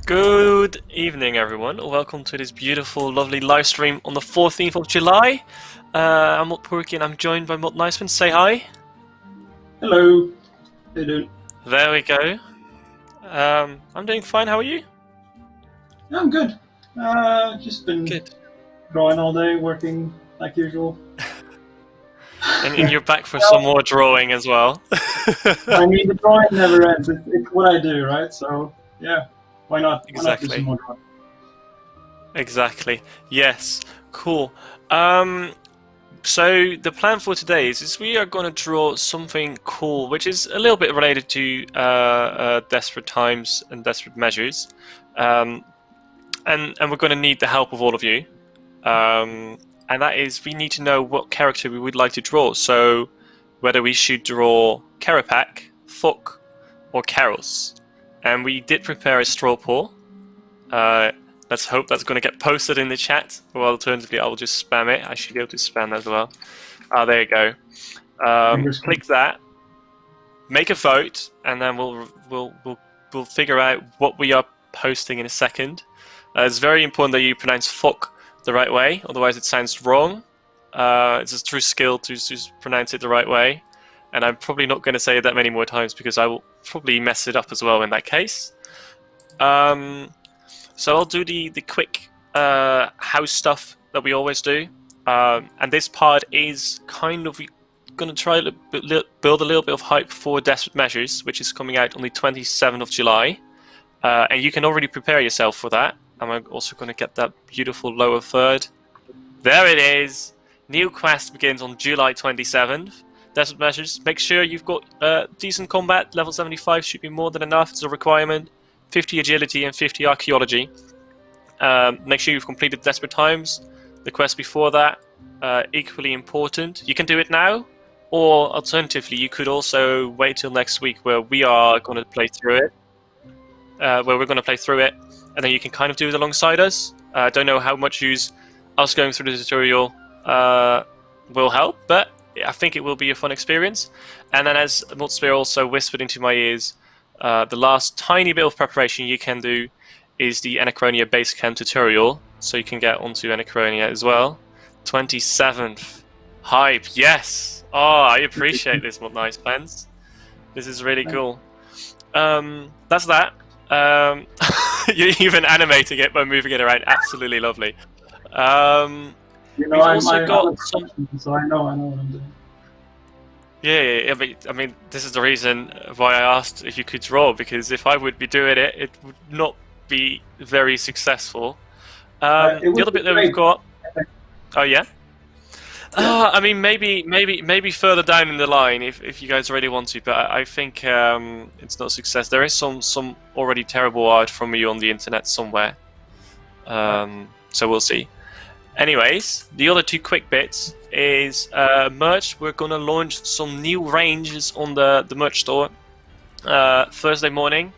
Good evening, everyone. Welcome to this beautiful, lovely live stream on the 14th of July. I'm Mod and I'm joined by Mod NicePants. Say hi. Hello. How you doing? There we go. I'm doing fine. How are you? Yeah, I'm good. Just been Good. drawing all day, working like usual. And you're back for some more drawing as well. I mean, the drawing never ends. It's what I do, right? So, yeah. Why not? Why not do Exactly. some more drawing? Exactly. Yes. Cool. So the plan for today is we are going to draw something cool, which is a little bit related to desperate times and desperate measures, and we're going to need the help of all of you, and that is we need to know what character we would like to draw. So whether we should draw Karapak, Thok, or Karos, and we did prepare a straw poll. Let's hope that's going to get posted in the chat, or alternatively I will just spam it. I should be able to spam that as well. There you go. Click that, make a vote, and then we'll figure out what we are posting in a second. It's very important that you pronounce Thok the right way, otherwise it sounds wrong. It's a true skill to pronounce it the right way, and I'm probably not going to say it that many more times because I will probably mess it up as well in that case. So I'll do the quick house stuff that we always do, and this part is kind of going to try to build a little bit of hype for Desperate Measures, which is coming out on the 27th of July, and you can already prepare yourself for that. I'm also going to get that beautiful lower third. There it is! New quest begins on July 27th. Desperate Measures. Make sure you've got decent combat. Level 75 should be more than enough. It's a requirement. 50 agility and 50 archaeology. Make sure you've completed Desperate Times. The quest before that, equally important. You can do it now, or alternatively, you could also wait till next week where we are going to play through it. And then you can kind of do it alongside us. I don't know how much use us going through the tutorial will help, but I think it will be a fun experience. And then as Multispear also whispered into my ears, the last tiny bit of preparation you can do is the Anachronia base camp tutorial, so you can get onto Anachronia as well. 27th. Hype, yes! Oh, I appreciate this, Mod NicePants. This is really cool. That's that. You're even animating it by moving it around. Absolutely lovely. You know, I'm so I know what I'm doing. Yeah, I mean, this is the reason why I asked if you could draw, because if I would be doing it, it would not be very successful. The other bit that we've got... Oh, yeah? I mean, maybe further down in the line if you guys really want to, but I think it's not a success. There is some already terrible art from you on the internet somewhere. So we'll see. Anyways, the other two quick bits is merch. We're going to launch some new ranges on the merch store Thursday morning,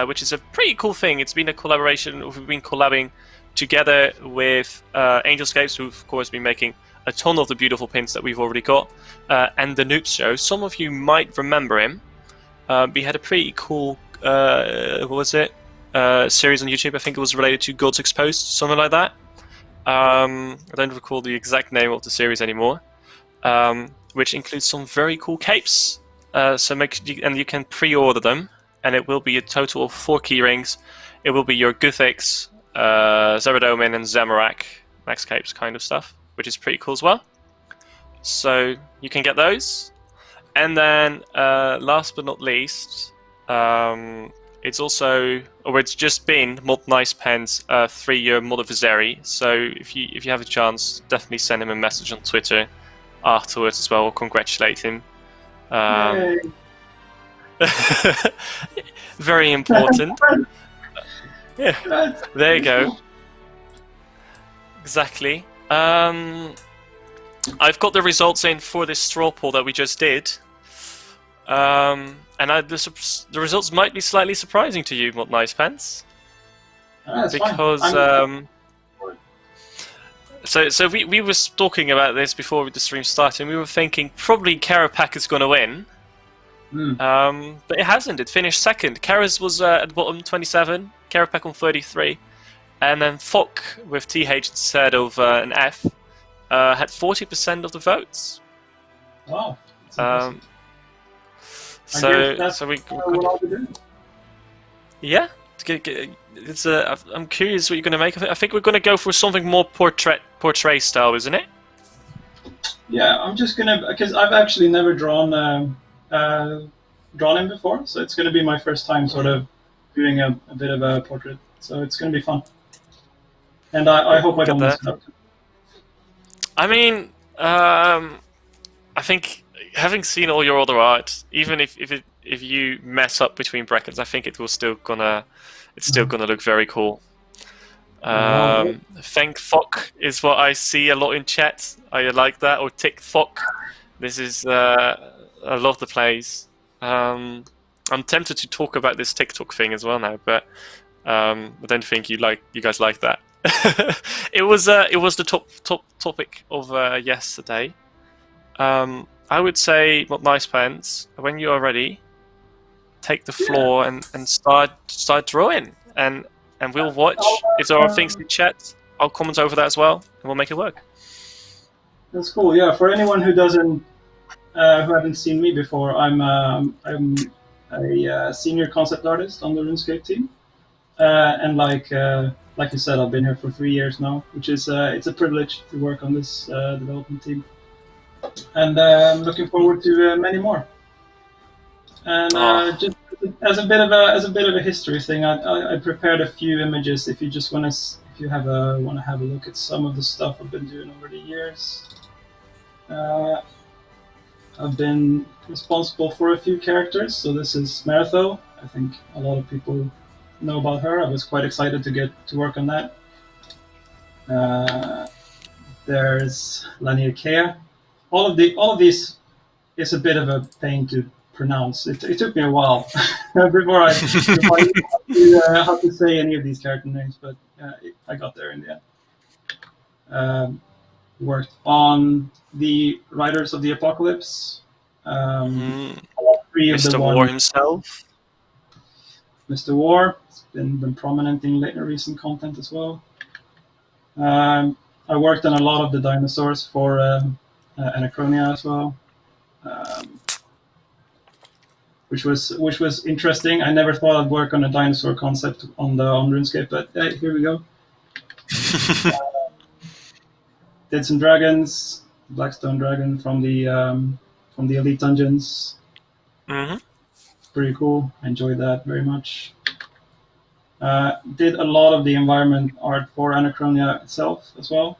which is a pretty cool thing. It's been a collaboration. We've been collabing together with Angelscapes, who've of course been making a ton of the beautiful pins that we've already got, and the Noob Show. Some of you might remember him. We had a pretty cool, what was it? Series on YouTube. I think it was related to Gods Exposed, something like that. I don't recall the exact name of the series anymore, which includes some very cool capes. So you can pre-order them, and it will be a total of 4 keyrings. It will be your Guthix, Zeradomin, and Zamorak max capes kind of stuff, which is pretty cool as well. So you can get those. And then last but not least, it's just been Mod NicePants' 3-year Modavisary. So if you have a chance, definitely send him a message on Twitter afterwards as well, or congratulate him. Very important. Yeah, there you go. Exactly. I've got the results in for this straw poll that we just did. And the results might be slightly surprising to you, Mod NicePants. Because so we were talking about this before the stream started, and we were thinking probably Karapak is going to win. But it hasn't. It finished second. Karas was at the bottom, 27. Kerapack on 33, and then Thok with TH instead of an F had 40% of the votes. Wow. That's so we what I'll be doing. Yeah, it's I'm curious what you're going to make of it. I think we're going to go for something more portrait style, isn't it? Yeah, I'm just gonna, because I've actually never drawn him before, so it's gonna be my first time sort of doing a bit of a portrait. So it's gonna be fun, and I hope I don't mess it up. I mean, I think having seen all your other art, even if you mess up between brackets, I think it's still gonna look very cool. Thank Thok is what I see a lot in chat. I like that, or Tick Thok. This is I love the plays. I'm tempted to talk about this TikTok thing as well now, but I don't think you guys like that. It was the top topic of yesterday. I would say, Mod NicePants, when you are ready, take the floor and start drawing, and we'll watch. If there are things in chat, I'll comment over that as well, and we'll make it work. That's cool. Yeah, for anyone who doesn't, who haven't seen me before, I'm a senior concept artist on the RuneScape team, and like you said, I've been here for 3 years now, which is it's a privilege to work on this development team, and I'm looking forward to many more. And just as a bit of a history thing, I prepared a few images. If you just want to have a look at some of the stuff I've been doing over the years. I've been responsible for a few characters. So this is Meritho. I think a lot of people know about her. I was quite excited to get to work on that. There's Laniakea. All of these is a bit of a pain to pronounce. It took me a while before I how to say any of these character names, but I got there in the end. Worked on the Riders of the Apocalypse. All three of Mr. War himself. Mr. War has been prominent in recent content as well. I worked on a lot of the dinosaurs for Anachronia as well. Which was interesting. I never thought I'd work on a dinosaur concept on RuneScape, but hey, here we go. Did some dragons, Blackstone Dragon from the Elite Dungeons. Pretty cool. I enjoyed that very much. Did a lot of the environment art for Anachronia itself as well,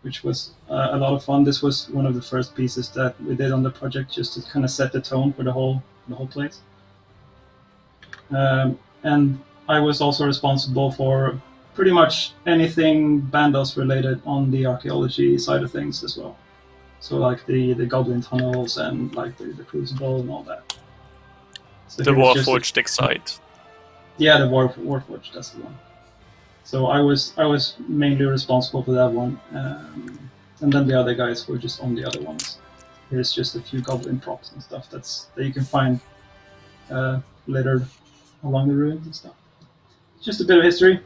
which was a lot of fun. This was one of the first pieces that we did on the project, just to kind of set the tone for the whole place. And I was also responsible for pretty much anything Bandos related on the archaeology side of things as well. So like the Goblin tunnels and like the Crucible and all that. So the Warforged dig site. Yeah, the Warforged, that's the one. So I was mainly responsible for that one, and then the other guys were just on the other ones. Here's just a few goblin props and stuff that you can find littered along the ruins and stuff. Just a bit of history.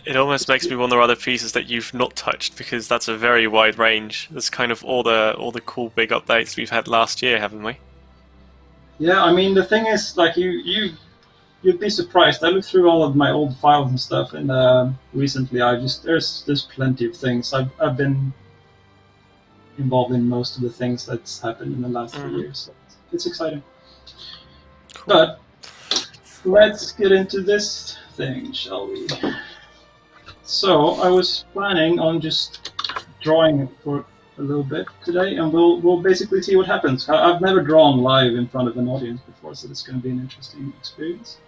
It almost makes me wonder other pieces that you've not touched, because that's a very wide range. That's kind of all the cool big updates we've had last year, haven't we? Yeah, I mean the thing is, like you'd be surprised. I looked through all of my old files and stuff, and recently there's plenty of things. I've been involved in most of the things that's happened in the last 3 years. So it's exciting. Cool. But let's get into this thing, shall we? So I was planning on just drawing it for a little bit today, and we'll basically see what happens. I've never drawn live in front of an audience before, so it's going to be an interesting experience.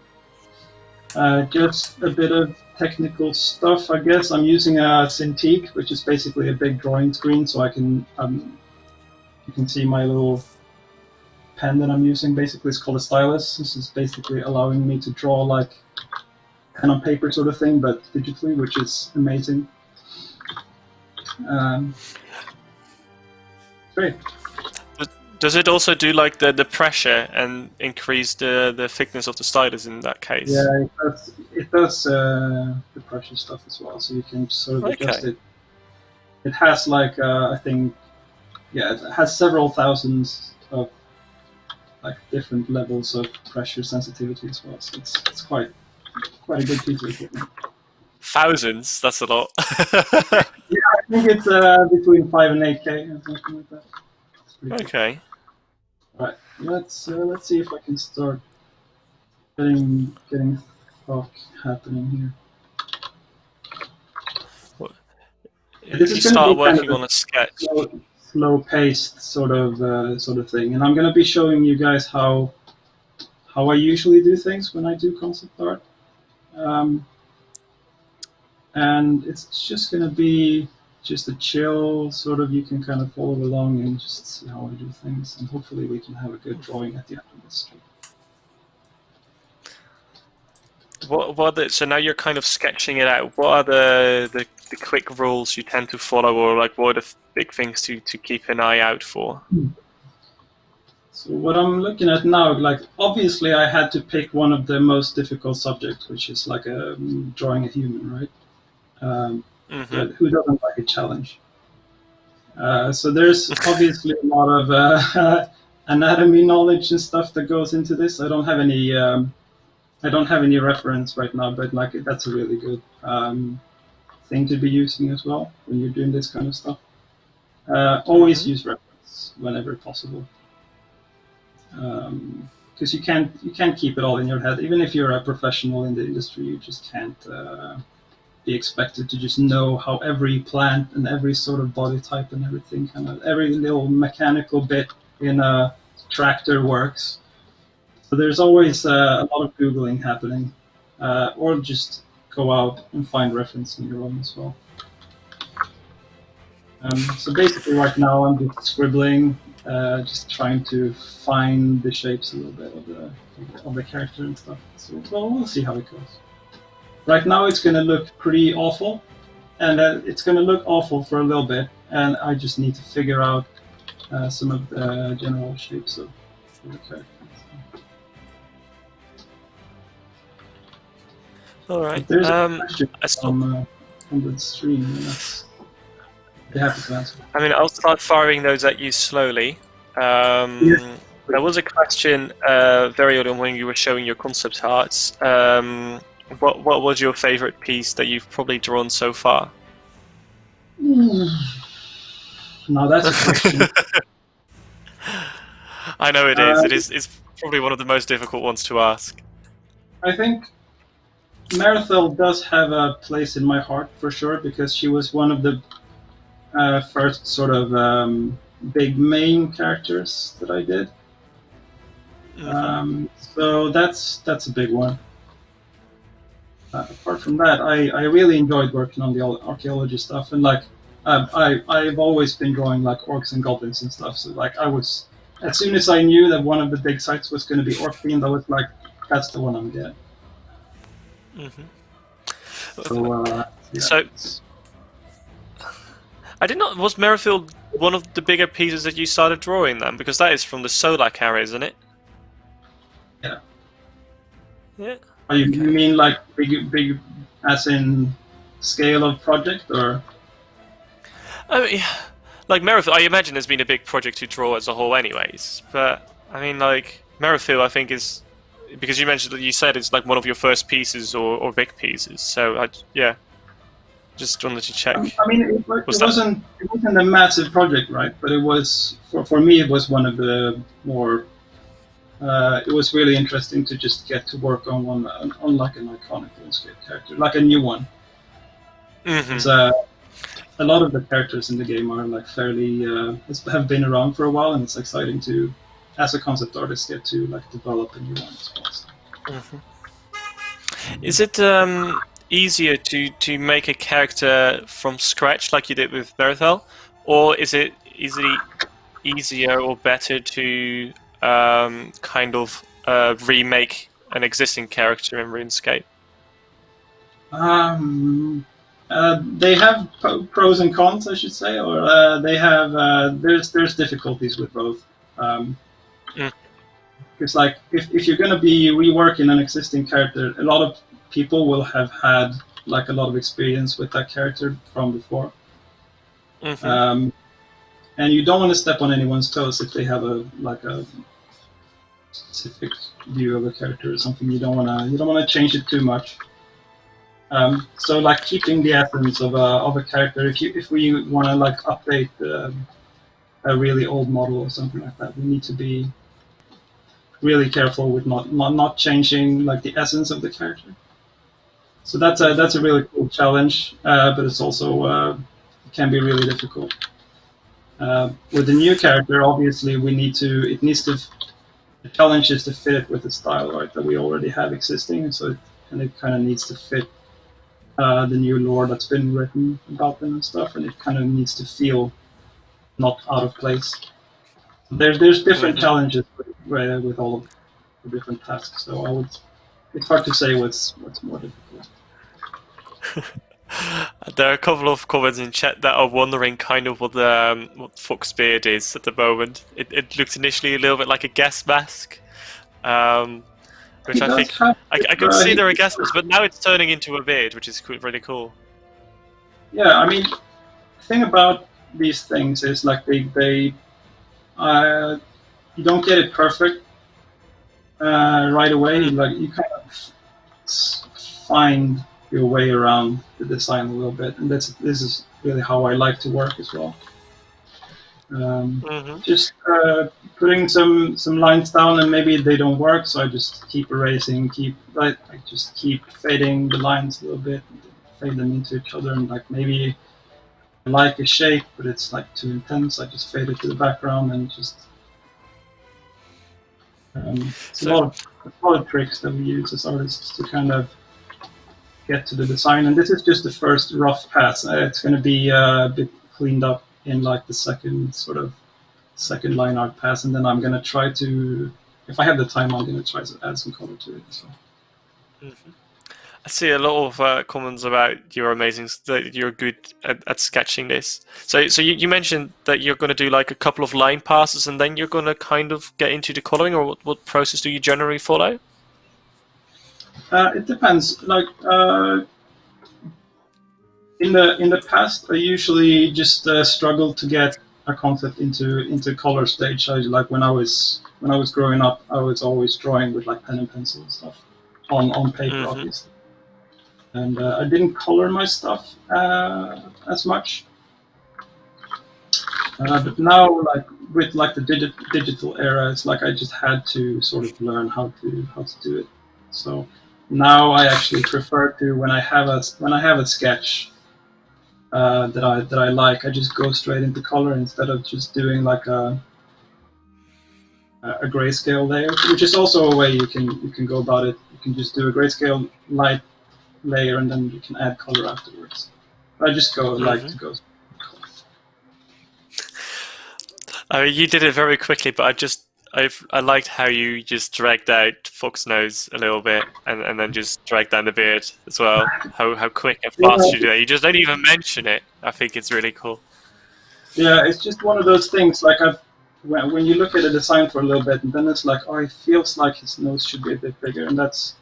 Just a bit of technical stuff, I guess. I'm using a Cintiq, which is basically a big drawing screen, so I can you can see my little pen that I'm using. Basically, it's called a stylus. This is basically allowing me to draw like pen on paper sort of thing, but digitally, which is amazing. Great. Does it also do like the pressure and increase the thickness of the sliders in that case? Yeah, it does the pressure stuff as well, so you can sort of adjust it. It has like I think, yeah, it has several thousands of like different levels of pressure sensitivity as well. So it's quite a good piece of equipment. Thousands? That's a lot. Yeah, I think it's between 5 and 8K or something like that. Okay. Cool. Right, let's see if I can start getting Thok happening here. What? This you start working on a sketch. Slow-paced sort of thing, and I'm going to be showing you guys how I usually do things when I do concept art, and it's just going to be just a chill sort of. You can kind of follow along and just see how I do things, and hopefully we can have a good drawing at the end of this. So now you're kind of sketching it out. What are the quick rules you tend to follow, or like what are the big things to keep an eye out for? So what I'm looking at now, like obviously I had to pick one of the most difficult subjects, which is like drawing a human, right? But who doesn't like a challenge? So there's obviously a lot of anatomy knowledge and stuff that goes into this. I don't have any reference right now, but like that's a really good thing to be using as well when you're doing this kind of stuff. Always use reference whenever possible, because you can't keep it all in your head. Even if you're a professional in the industry, you just can't be expected to just know how every plant and every sort of body type and everything, kind of every little mechanical bit in a tractor works. So there's always a lot of Googling happening, or just go out and find reference on your own as well. So basically right now I'm just scribbling, just trying to find the shapes a little bit of the character and stuff. So we'll see how it goes. Right now it's going to look pretty awful, and it's going to look awful for a little bit, and I just need to figure out some of the general shapes of the character. All right. There's a question from the stream. Be happy to answer. I mean, I'll start firing those at you slowly. Yes. There was a question very early on when you were showing your concept arts. What was your favorite piece that you've probably drawn so far? Now that's a question. I know it is. It's probably one of the most difficult ones to ask. I think Marathel does have a place in my heart for sure, because she was one of the first sort of big main characters that I did. So that's a big one. Apart from that, I really enjoyed working on the archaeology stuff, and like I've always been drawing like orcs and goblins and stuff. So like I was, as soon as I knew that one of the big sites was going to be orc themed, I was like, that's the one I'm getting. So I did not. Was Merrifield one of the bigger pieces that you started drawing then? Because that is from the Solak area, isn't it? Yeah. Yeah. Oh, you mean like big, as in scale of project, or? I mean, like Merrifield, I imagine has been a big project to draw as a whole, anyways. But I mean, like Merrifield, I think is because you mentioned that you said it's like one of your first pieces or big pieces. So yeah, just wanted to check. I mean, it wasn't a massive project, right? But it was for me. It was one of the more. It was really interesting to just get to work on like an iconic RuneScape character, like a new one. A lot of the characters in the game are like fairly have been around for a while, and it's exciting to, as a concept artist, get to like develop a new one as well. Is it easier to make a character from scratch like you did with Berthel, or is it easier or better to kind of remake an existing character in RuneScape? They have pros and cons, I should say, or they have there's difficulties with both. Because like if you're going to be reworking an existing character, a lot of people will have had like a lot of experience with that character from before. And you don't want to step on anyone's toes if they have a specific view of a character or something. You don't want to change it too much. So like keeping the essence of a character. If we want to like update a really old model or something like that, we need to be really careful with not changing like the essence of the character. So that's a really cool challenge, but it's also it can be really difficult. With the new character, obviously, the challenge is to fit it with the style, right, that we already have existing. So it kind of needs to fit the new lore that's been written about them and stuff, and it kind of needs to feel not out of place. There's different challenges with all of the different tasks. So it's hard to say what's more difficult. There are a couple of comments in chat that are wondering kind of what Thok's beard is at the moment. It looked initially a little bit like a gas mask, which I think I could see there are gas masks, but now it's turning into a beard, which is really cool. Yeah, I mean, the thing about these things is like they you don't get it perfect right away. Like you kind of find your way around the design a little bit, and this is really how I like to work as well. Just putting some lines down, and maybe they don't work, so I just keep erasing, I just keep fading the lines a little bit, fade them into each other, and like maybe I like a shape, but it's like too intense. I just fade it to the background and just. It's a lot of tricks that we use as artists to kind of get to the design, and this is just the first rough pass. It's going to be a bit cleaned up in like the second line art pass, and then I'm going to try to, if I have the time, I'm going to try to add some color to it as well. I see a lot of comments about you're amazing, that you're good at sketching this. So you mentioned that you're going to do like a couple of line passes, and then you're going to kind of get into the coloring, or what process do you generally follow? It depends. Like in the past, I usually just struggled to get a concept into color stage. Like when I was growing up, I was always drawing with like pen and pencil and stuff on paper, obviously. And I didn't color my stuff as much. But now, like with like the digital era, it's like I just had to sort of learn how to do it. So now I actually prefer to, when I have a sketch that I like, I just go straight into color instead of just doing like a grayscale layer, which is also a way you can go about it. You can just do a grayscale light layer, and then you can add color afterwards. I just like to go. I mean, you did it very quickly, but I liked how you just dragged out Thok's nose a little bit, and then just dragged down the beard as well. How quick and fast you do that. You just don't even mention it. I think it's really cool. Yeah, it's just one of those things. Like when you look at a design for a little bit, and then it's like, oh, it feels like his nose should be a bit bigger, and that's.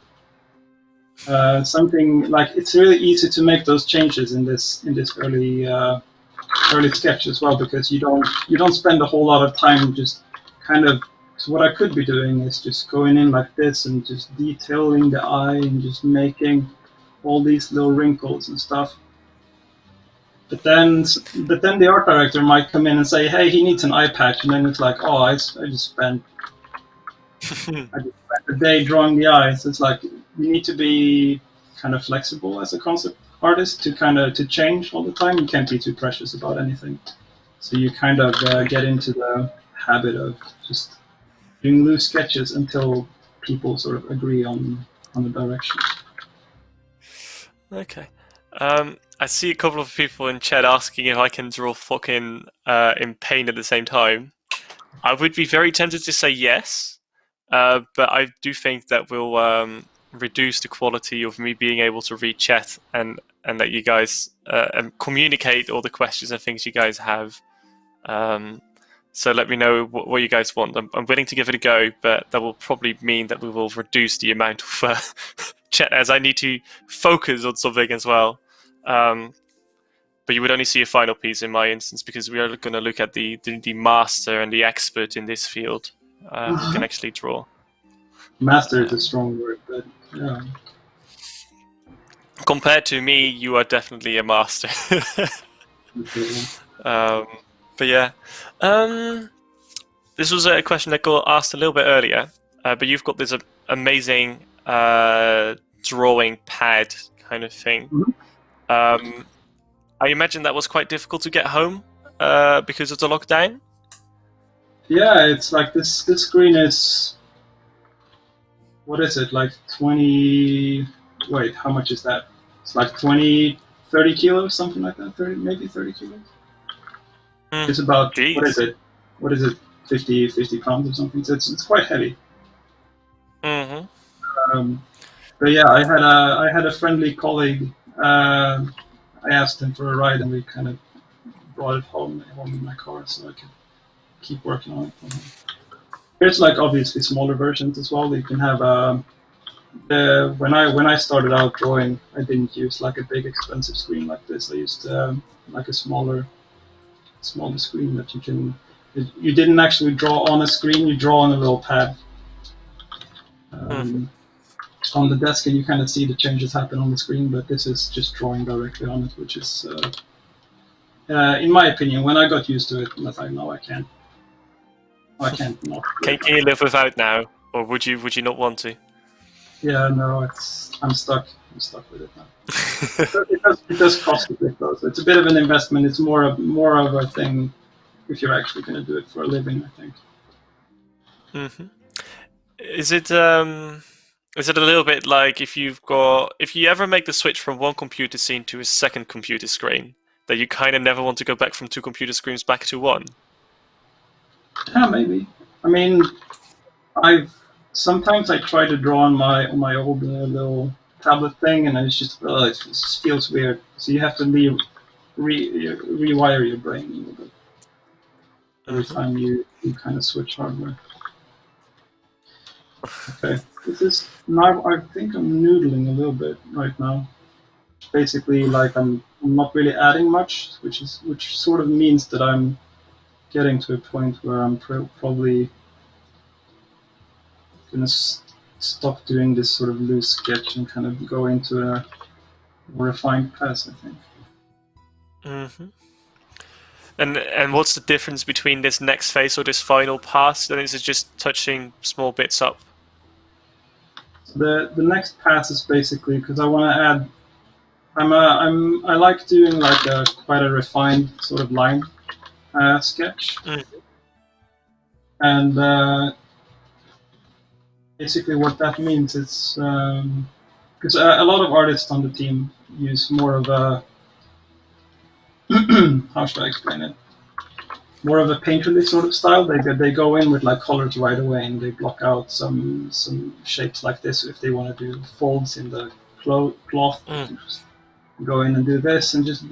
Something like it's really easy to make those changes in this early sketch as well, because you don't spend a whole lot of time just kind of. So what I could be doing is just going in like this and just detailing the eye and just making all these little wrinkles and stuff. But then the art director might come in and say, hey, he needs an eye patch, and then it's like, oh, I just spent a day drawing the eyes. It's like you need to be kind of flexible as a concept artist to change all the time. You can't be too precious about anything. So you kind of get into the habit of just doing loose sketches until people sort of agree on the direction. Okay. I see a couple of people in chat asking if I can draw Thok in paint at the same time. I would be very tempted to say yes, but I do think that will reduce the quality of me being able to read chat and let you guys and communicate all the questions and things you guys have. So let me know what you guys want. I'm willing to give it a go, but that will probably mean that we will reduce the amount of chat as I need to focus on something as well. But you would only see a final piece in my instance because we are going to look at the master and the expert in this field who can actually draw. Master is a strong word, but yeah. Compared to me, you are definitely a master. But yeah, this was a question that got asked a little bit earlier. But you've got this amazing drawing pad kind of thing. Mm-hmm. I imagine that was quite difficult to get home because of the lockdown. Yeah, it's like this screen is, what is it, like 20, wait, how much is that? It's like 20, 30 kilos, something like that, 30, maybe 30 kilos. It's about, Jeez. what is it, 50 pounds or something, so it's quite heavy. Mm-hmm. But yeah, I had a friendly colleague, I asked him for a ride and we kind of brought it home in my car so I could keep working on it. There's like obviously smaller versions as well. You can have when I started out drawing, I didn't use like a big expensive screen like this. I used like a smaller screen that you can. You didn't actually draw on a screen. You draw on a little pad on the desk, and you kind of see the changes happen on the screen. But this is just drawing directly on it, which is, in my opinion, when I got used to it, I was like, no, I can't. I can't not. Can you live without now, or would you not want to? Yeah, no, I'm stuck. I'm stuck with it now. It does cost a bit though. So it's a bit of an investment. It's more of a thing if you're actually going to do it for a living, I think. Mm-hmm. Is it a little bit like if you ever make the switch from one computer scene to a second computer screen, that you kind of never want to go back from two computer screens back to one? Yeah, maybe. I mean, sometimes I try to draw on my old little tablet thing, and it just feels weird. So you have to rewire your brain a little bit every time you kind of switch hardware. Okay, this is now. I think I'm noodling a little bit right now. Basically, like I'm not really adding much, which sort of means that I'm getting to a point where I'm probably gonna stop doing this sort of loose sketch and kind of go into a more refined pass, I think. Mm-hmm. And what's the difference between this next phase or this final pass? Then is it just touching small bits up? The next pass is basically because I want to add. I like doing like quite a refined sort of line sketch, and basically what that means is because a lot of artists on the team use more of a how should I explain it? More of a painterly sort of style. They go in with like colors right away and they block out some shapes like this if they want to do folds in the cloth. Just go in and do this and just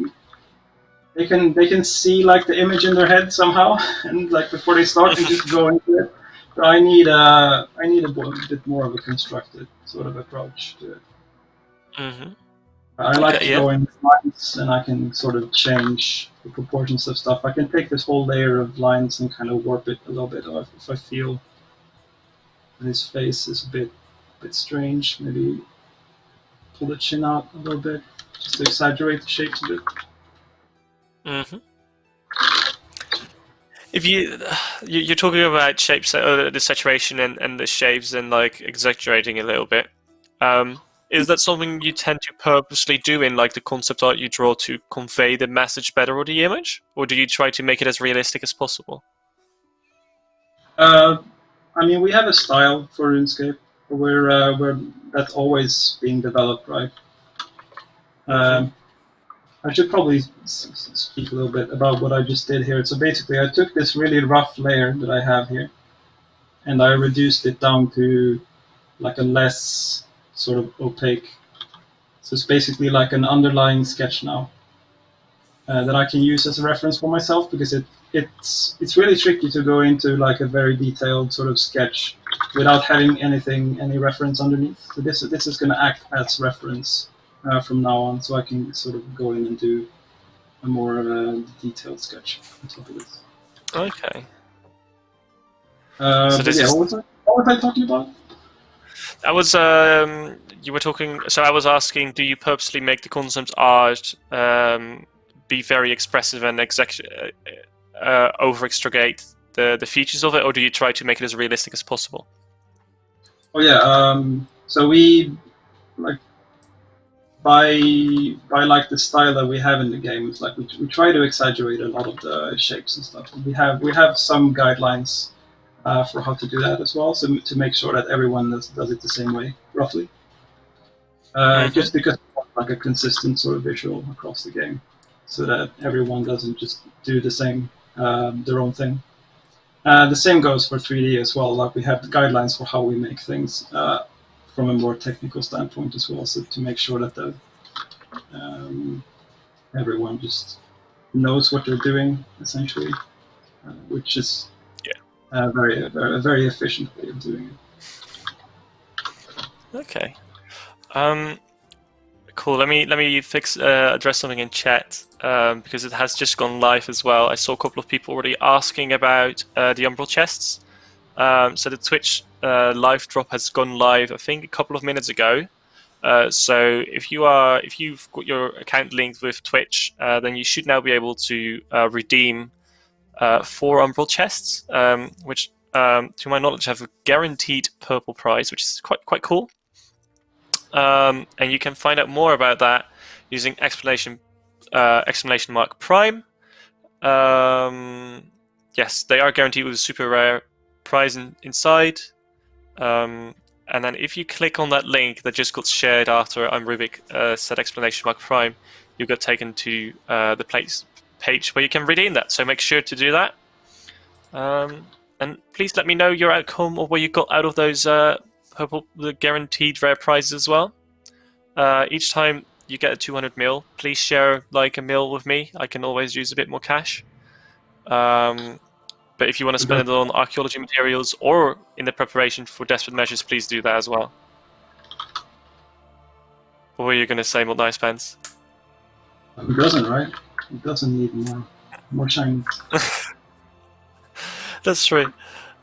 they can see like the image in their head somehow and like before they start and just go into it. But I need a bit more of a constructed sort of approach to it. Mm-hmm. I like to go in with lines and I can sort of change the proportions of stuff. I can take this whole layer of lines and kind of warp it a little bit. Or if I feel his face is a bit strange, maybe pull the chin out a little bit just to exaggerate the shapes a bit. Mm-hmm. If you're talking about shapes, the saturation and the shapes and like exaggerating a little bit, is that something you tend to purposely do in like the concept art you draw to convey the message better or the image, or do you try to make it as realistic as possible? I mean, we have a style for RuneScape where that's always being developed, right? I should probably speak a little bit about what I just did here. So basically, I took this really rough layer that I have here, and I reduced it down to like a less sort of opaque. So it's basically like an underlying sketch now that I can use as a reference for myself because it's really tricky to go into like a very detailed sort of sketch without having any reference underneath. So this is going to act as reference from now on, so I can sort of go in and do a more detailed sketch on top of this. Okay. So but yeah, what was I talking about? I was you were talking. So I was asking, do you purposely make the concept art be very expressive and over extricate the features of it, or do you try to make it as realistic as possible? Oh yeah. So we like by like the style that we have in the game. It's like we try to exaggerate a lot of the shapes and stuff. We have some guidelines for how to do that as well, so to make sure that everyone does it the same way, roughly. Just because we want like a consistent sort of visual across the game, so that everyone doesn't just do the same, their own thing. The same goes for 3D as well. Like we have guidelines for how we make things from a more technical standpoint as well, so to make sure that everyone just knows what they're doing essentially, which is a very efficient way of doing it. Okay. Cool. Let me address something in chat because it has just gone live as well. I saw a couple of people already asking about the umbral chests. So the Twitch live drop has gone live, I think, a couple of minutes ago. So if you've got your account linked with Twitch, then you should now be able to redeem 4 umbral chests, which, to my knowledge, have a guaranteed purple prize, which is quite cool. And you can find out more about that using exclamation mark prime. Yes, they are guaranteed with a super rare prize inside. And then if you click on that link that just got shared after I'm Rubik said exclamation mark prime, you get taken to the page where you can redeem that. So make sure to do that. And please let me know your outcome or what you got out of those the guaranteed rare prizes as well. Each time you get a 200 mil, please share like a mil with me. I can always use a bit more cash. But if you want to spend it on archaeology materials or in the preparation for desperate measures, please do that as well. What were you going to say, Mod NicePants? It doesn't, right? It doesn't need more shiny. That's true.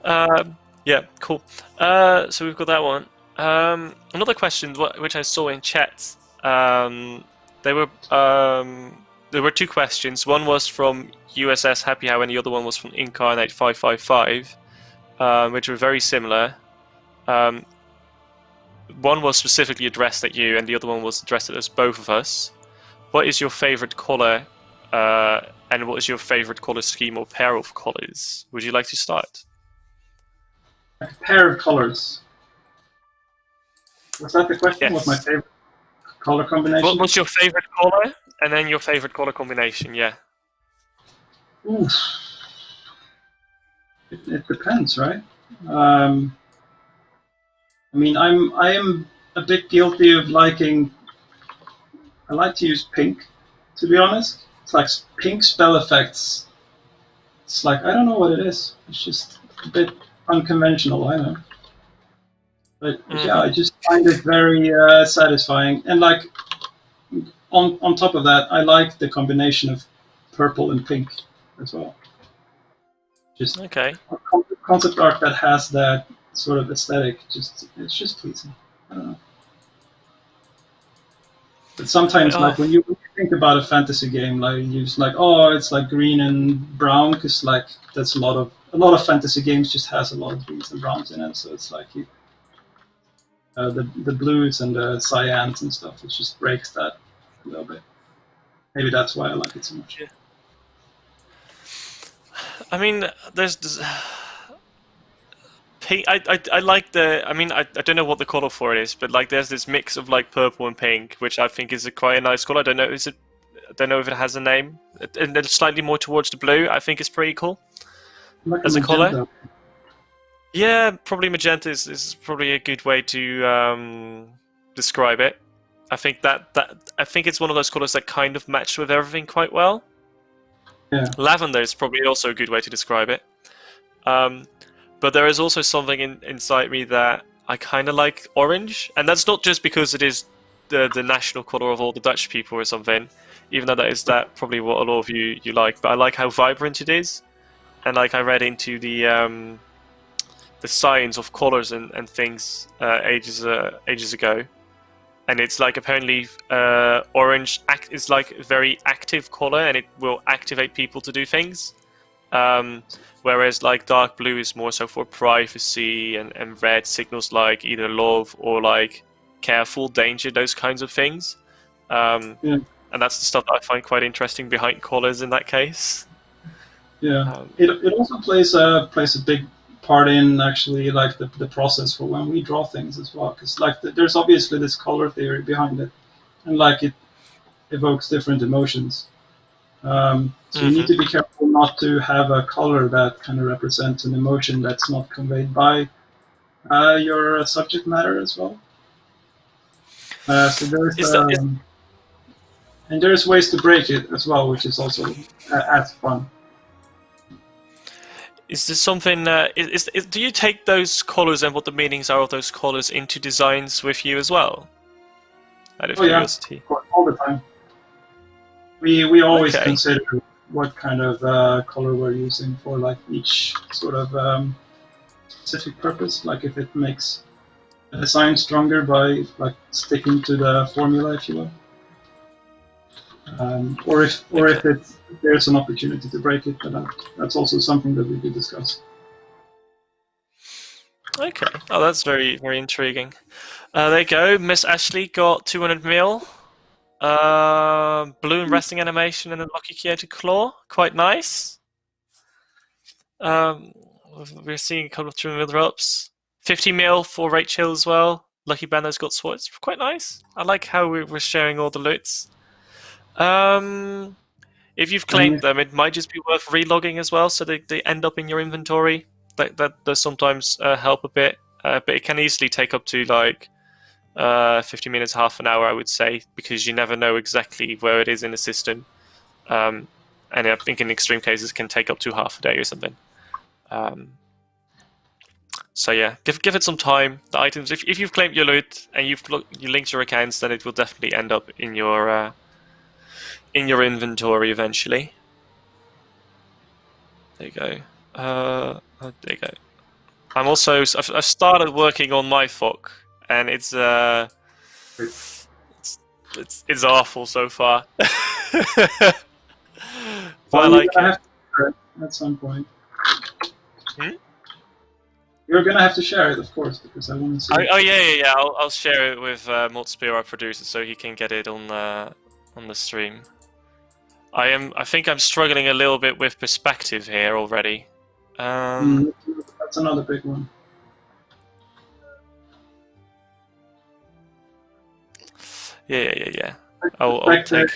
Yeah, cool. So we've got that one. Another question, which I saw in chat. There were 2 questions. One was from USS Happy How, and the other one was from Incarnate 555, which were very similar. One was specifically addressed at you, and the other one was addressed at us, both of us. What is your favorite color, and what is your favorite color scheme or pair of colors? Would you like to start? A pair of colors. Was that the question? Yes. What's my favorite color combination? What's your favorite color, and then your favorite color combination? Yeah. Oof. It depends, right? I mean, I am a bit guilty of liking. I like to use pink, to be honest. It's like pink spell effects. It's like I don't know what it is. It's just a bit unconventional, I know. But yeah, I just find it very satisfying. And like on top of that, I like the combination of purple and pink as well. Just okay. Concept art that has that sort of aesthetic. It's just pleasing. I don't know. But sometimes, like when you think about a fantasy game, like you use like, oh, it's like green and brown, because like that's a lot of fantasy games just has a lot of greens and browns in it. So it's like the blues and the cyans and stuff. It just breaks that a little bit. Maybe that's why I like it so much. Yeah. I mean, there's pink. I like the. I mean, I don't know what the color for it is, but like there's this mix of like purple and pink, which I think is quite a nice color. I don't know. I don't know if it has a name. And then slightly more towards the blue. I think it's pretty cool as a color. Yeah, probably magenta is probably a good way to describe it. I think I think it's one of those colors that kind of match with everything quite well. Yeah. Lavender is probably also a good way to describe it. But there is also something inside me that I kind of like orange, and that's not just because it is the national color of all the Dutch people or something, even though that probably what a lot of you like. But I like how vibrant it is, and like I read into the science of colors and things ages ago, and it's like apparently orange is like a very active color, and it will activate people to do things. Whereas like dark blue is more so for privacy, and red signals like either love or like careful, danger, those kinds of things. And that's the stuff that I find quite interesting behind colors in that case. Yeah, it also plays a big part in actually like the process for when we draw things as well, because like there's obviously this color theory behind it, and like it evokes different emotions. So you need to be careful not to have a color that kind of represents an emotion that's not conveyed by your subject matter as well. So there's ways to break it as well, which is also as fun. Is there something? Do you take those colors and what the meanings are of those colors into designs with you as well? Out of curiosity. Yeah, all the time. We always consider what kind of color we're using for like each sort of specific purpose. Like if it makes a design stronger by like sticking to the formula, if you will, or if there's an opportunity to break it, but that's also something that we do discuss. Okay. Oh, that's very, very intriguing. There you go. Miss Ashley got 200 mil. Balloon resting animation and a Lucky Kyoto Claw. Quite nice. We're seeing a couple of 200 mil drops. 50 mil for Rachel as well. Lucky Bando's got swords. Quite nice. I like how we're sharing all the loots. If you've claimed them, it might just be worth relogging as well, so they end up in your inventory. That does sometimes help a bit, but it can easily take up to like 50 minutes, half an hour, I would say, because you never know exactly where it is in the system. And I think in extreme cases can take up to half a day or something. So yeah, give it some time. The items, if you've claimed your loot and you linked your accounts, then it will definitely end up in your inventory eventually. There you go. There you go. I've started working on my Thok, and it's awful so far. But I like it. At some point. You're gonna have to share it, of course, because I want to see. Oh yeah. I'll share it with Mod, our producer, so he can get it on the stream. I think I'm struggling a little bit with perspective here already. That's another big one. Yeah. I'll take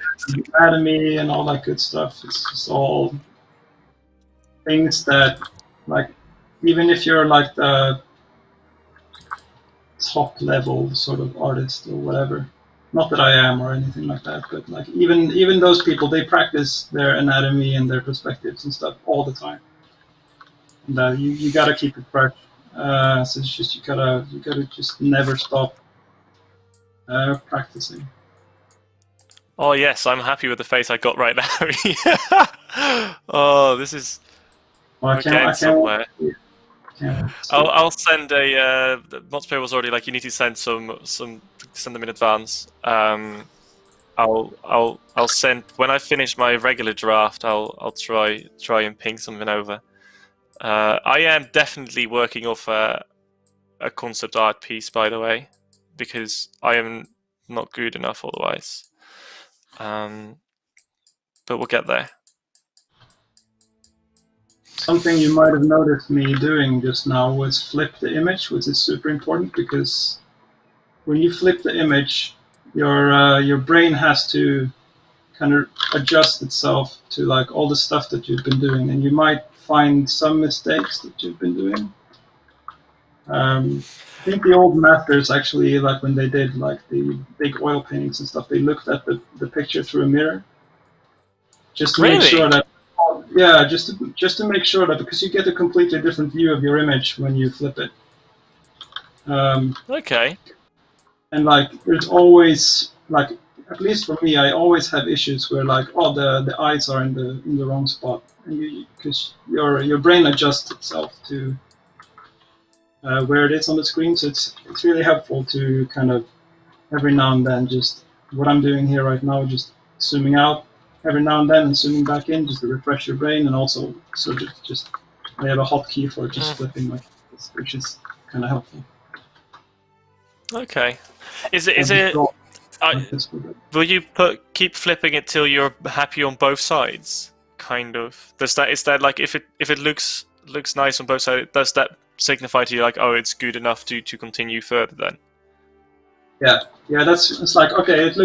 anatomy and all that good stuff. It's just all things that, like, even if you're like the top level sort of artist or whatever. Not that I am or anything like that, but like even those people, they practice their anatomy and their perspectives and stuff all the time. And you gotta keep it fresh. So it's just you gotta just never stop practicing. Oh yes, I'm happy with the face I got right now. Oh, this is somewhere. I'll send a. Modspear was already like, you need to send send them in advance. I'll send when I finish my regular draft. I'll try and ping something over. I am definitely working off a concept art piece, by the way, because I am not good enough otherwise. But we'll get there. Something you might have noticed me doing just now was flip the image, which is super important, because when you flip the image, your brain has to kind of adjust itself to like all the stuff that you've been doing, and you might find some mistakes that you've been doing. I think the old masters actually, like when they did like the big oil paintings and stuff, they looked at the picture through a mirror just to make sure that Yeah, just to make sure that, because you get a completely different view of your image when you flip it. Okay. And like, there's always like, at least for me, I always have issues where like, oh, the eyes are in the wrong spot, and because your brain adjusts itself to where it is on the screen. So it's really helpful to kind of every now and then, just what I'm doing here right now, just zooming out every now and then and zooming back in, just to refresh your brain, and also sort of just I have a hotkey for just flipping like this, which is kind of helpful. Okay. Is it? Will you keep flipping it till you're happy on both sides? Kind of. Is that like, if it looks nice on both sides, does that signify to you like, oh, it's good enough to continue further then? Yeah, it's like, okay, it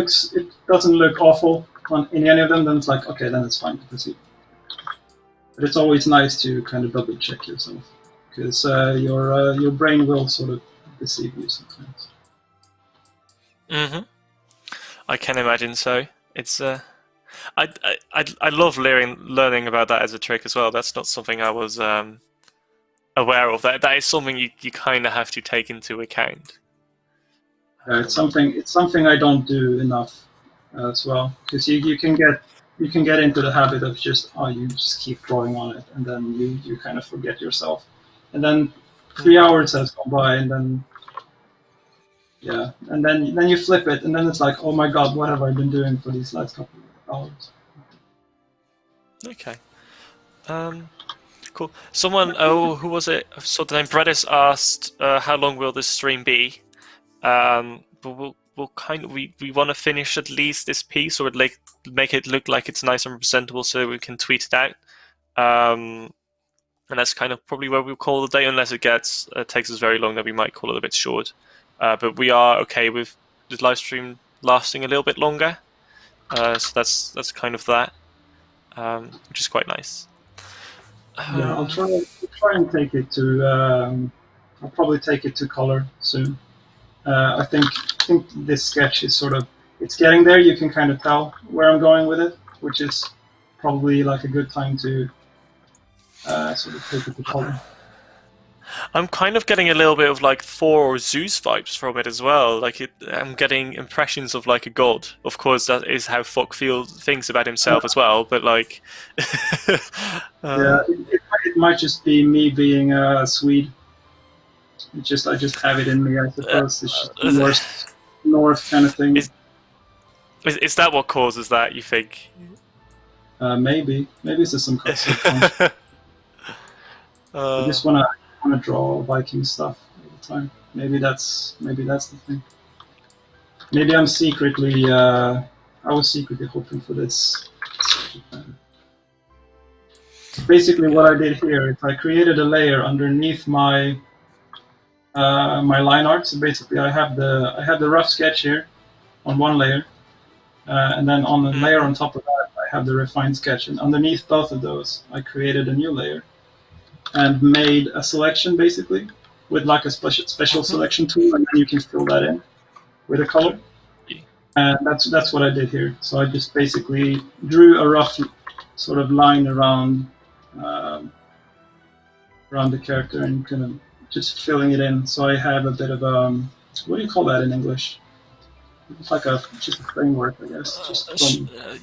doesn't look awful in any of them, then it's like, okay, then it's fine to proceed. But it's always nice to kind of double check yourself, because your brain will sort of deceive you sometimes. I can imagine so. It's I love learning about that as a trick as well. That's not something I was aware of. That is something you kind of have to take into account. It's something I don't do enough as well, because you can get into the habit of just you just keep drawing on it, and then you kind of forget yourself, and then 3 hours has gone by, and then and then you flip it, and then it's like, oh my god, what have I been doing for these last couple of hours? Okay. Cool. Someone, who was it? I saw the name. Bredis asked, how long will this stream be? But we'll kind of we want to finish at least this piece, or like make it look like it's nice and presentable, so we can tweet it out. And that's kind of probably where we'll call the day, unless it takes us very long. Then we might call it a bit short. But we are okay with the live stream lasting a little bit longer. So that's kind of that, which is quite nice. Yeah, I'll try and take it to. I'll probably take it to color soon. I think this sketch is sort of, it's getting there. You can kind of tell where I'm going with it, which is probably like a good time to sort of take it to color. I'm kind of getting a little bit of like Thor or Zeus vibes from it as well. Like I'm getting impressions of like a god. Of course, that is how Thok thinks about himself as well. But like, yeah, it might just be me being a Swede. I just have it in me, I suppose. It's just North kind of thing. Is that what causes that, you think? Maybe it's just some kind of I just want to draw Viking stuff all the time. Maybe that's the thing. Maybe I'm secretly I was secretly hoping for this. Basically, what I did here is I created a layer underneath my my line art. So basically, I have the rough sketch here on one layer, and then on the layer on top of that, I have the refined sketch. And underneath both of those, I created a new layer and made a selection basically with like a special selection tool, and then you can fill that in with a color. And that's what I did here. So I just basically drew a rough sort of line around the character and kind of just filling it in. So I have a bit of what do you call that in English? It's like just a framework, I guess.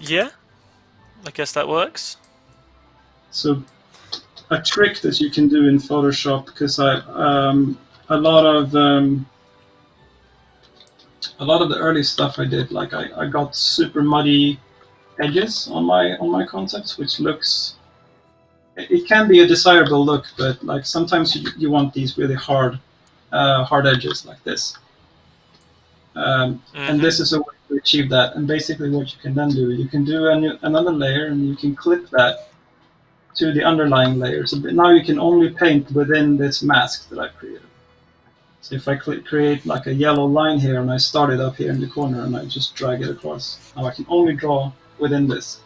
Yeah, I guess that works. So a trick that you can do in Photoshop, because a lot of the early stuff I did, like I got super muddy edges on my concepts, which looks, it can be a desirable look, but like sometimes you want these really hard edges like this. And this is a way to achieve that. And basically what you can then do, you can do another layer, and you can clip that to the underlying layer. So now you can only paint within this mask that I've created. So if I create like a yellow line here, and I start it up here in the corner, and I just drag it across, now I can only draw within this.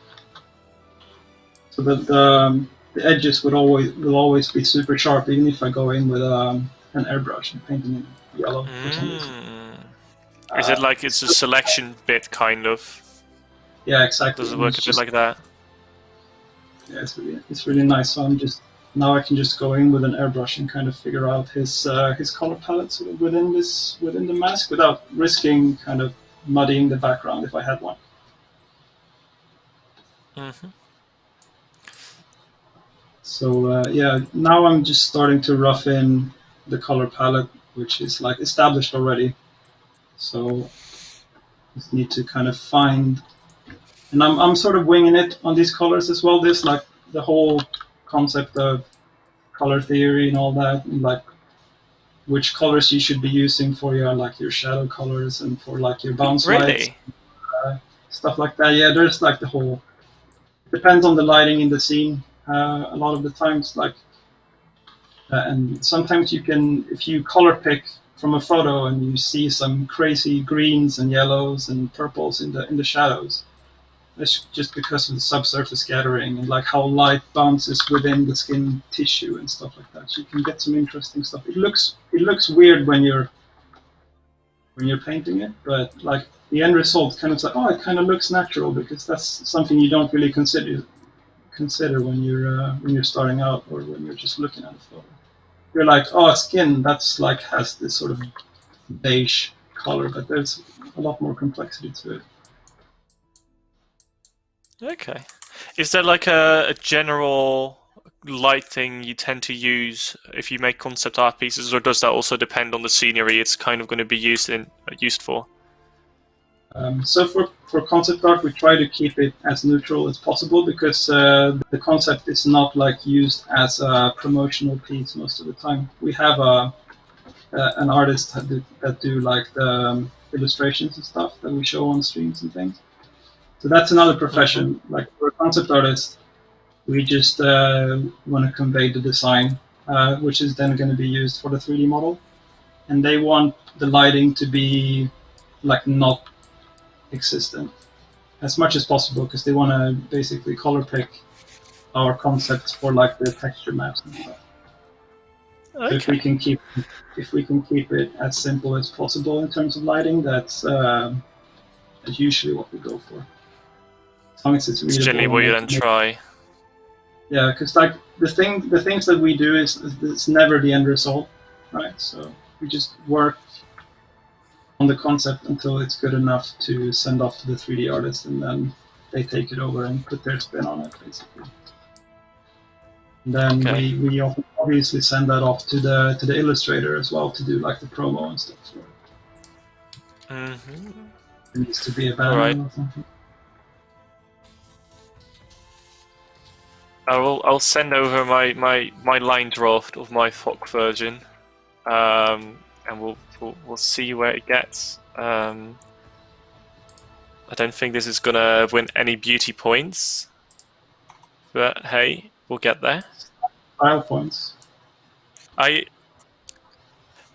So that the edges will always be super sharp, even if I go in with an airbrush and paint them in yellow for some reason. Is it like it's a selection bit, kind of? Yeah, exactly. Does it work a bit like that? yeah, it's really nice. So now I can just go in with an airbrush and kind of figure out his color palette sort of within the mask without risking kind of muddying the background if I had one. Mm-hmm. So yeah, now I'm just starting to rough in the color palette, which is like established already. So just need to kind of find, and I'm sort of winging it on these colors as well. There's like the whole concept of color theory and all that, and like which colors you should be using for your shadow colors and for like your bounce lights, stuff like that. Yeah, there's like the whole, depends on the lighting in the scene. A lot of the times, like, and sometimes you can, if you color pick from a photo and you see some crazy greens and yellows and purples in the shadows, that's just because of the subsurface scattering and like how light bounces within the skin tissue and stuff like that. So you can get some interesting stuff. It looks weird when you're painting it, but like the end result kind of like, oh, it kind of looks natural, because that's something you don't really consider when you're starting out or when you're just looking at a photo. You're like, oh, skin, that's like has this sort of beige color, but there's a lot more complexity to it. Okay. Is there like a general lighting you tend to use if you make concept art pieces, or does that also depend on the scenery it's kind of going to be used for? So for concept art, we try to keep it as neutral as possible, because the concept is not like used as a promotional piece most of the time. We have an artist that do like the illustrations and stuff that we show on streams and things. So that's another profession. Mm-hmm. Like for a concept artist, we just want to convey the design, which is then going to be used for the 3D model, and they want the lighting to be like not existent as much as possible, because they want to basically color pick our concepts for like the texture maps and stuff. Okay. So if we can keep it as simple as possible in terms of lighting, that's usually what we go for. As long as it's readable. It's generally what you then try. Yeah, because like the things that we do is it's never the end result, right? So we just work on the concept until it's good enough to send off to the 3D artist, and then they take it over and put their spin on it, basically. And then we obviously send that off to the illustrator as well to do like the promo and stuff. So it needs to be a banner or something. I'll send over my line draft of my Thok version, and we'll see where it gets. I don't think this is gonna win any beauty points, but hey, we'll get there. Style points. I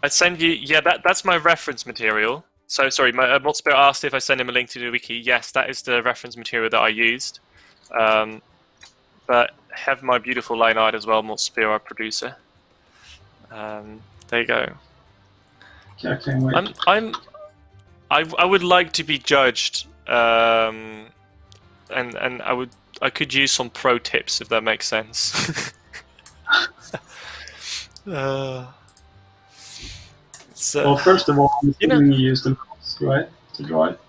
send you. Yeah, that's my reference material. So sorry, Mod Spirit asked if I send him a link to the wiki. Yes, that is the reference material that I used. But have my beautiful line art as well, Mod Spirit, our producer. There you go. Yeah, I can't wait. I would like to be judged, and I could use some pro tips if that makes sense. Well, first of all, I'm assuming you use the mouse, right, to draw it.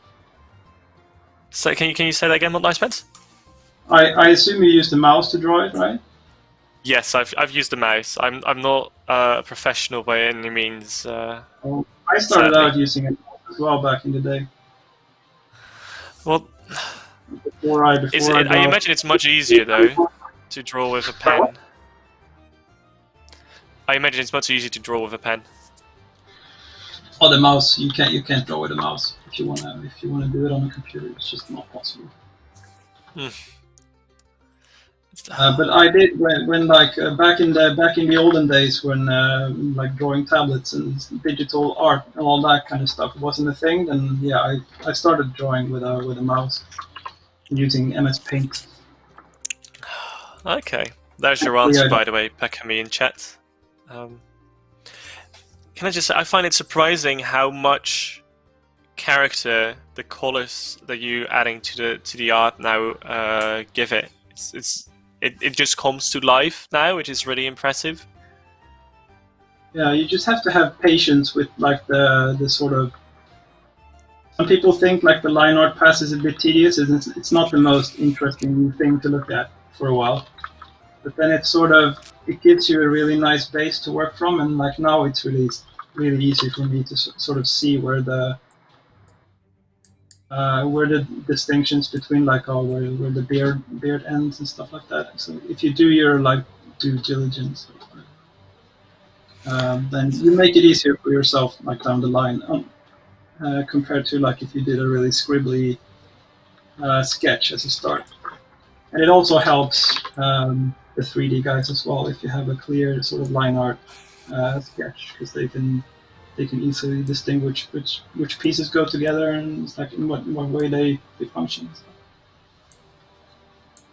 So can you say that again, Mod NicePants? I assume you use the mouse to draw it, right? Yes, I've used the mouse. I'm not a professional by any means. Well, I started out using it as well back in the day. Well, I imagine it's much easier though to draw with a pen. I imagine it's much easier to draw with a pen. Oh, the mouse, you can't draw with a mouse if you wanna do it on a computer. It's just not possible. But I did when like back in the olden days when like drawing tablets and digital art and all that kind of stuff wasn't a thing. Then yeah, I started drawing with a mouse using MS Paint. Okay, there's your answer, by the way, Pekami in chat. Can I just say, I find it surprising how much character the colors that you're adding to the art now give it. It's it just comes to life now, which is really impressive. Yeah, you just have to have patience with like the sort of. Some people think like the line art pass is a bit tedious, and it's not the most interesting thing to look at for a while. But then it gives you a really nice base to work from, and like now it's really easy for me to sort of see where the distinctions between like where the beard ends and stuff like that. So if you do your like due diligence, then you make it easier for yourself like down the line, compared to like if you did a really scribbly sketch as a start. And it also helps the 3D guys as well if you have a clear sort of line art sketch, because they can easily distinguish which pieces go together and like in what way they function.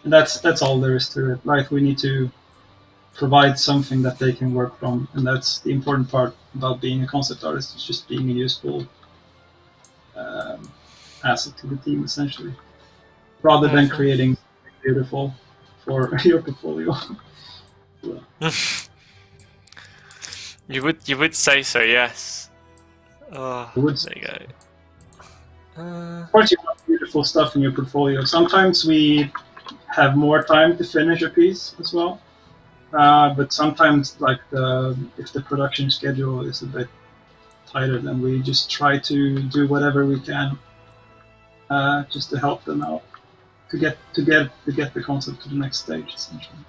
And that's all there is to it, right? We need to provide something that they can work from, and that's the important part about being a concept artist. It's just being a useful asset to the team, essentially, rather than creating something beautiful for your portfolio. You would say so, yes. Oh, there you go. Of course, you have beautiful stuff in your portfolio. Sometimes we have more time to finish a piece as well, but sometimes, like if the production schedule is a bit tighter, then we just try to do whatever we can just to help them out to get the concept to the next stage, essentially.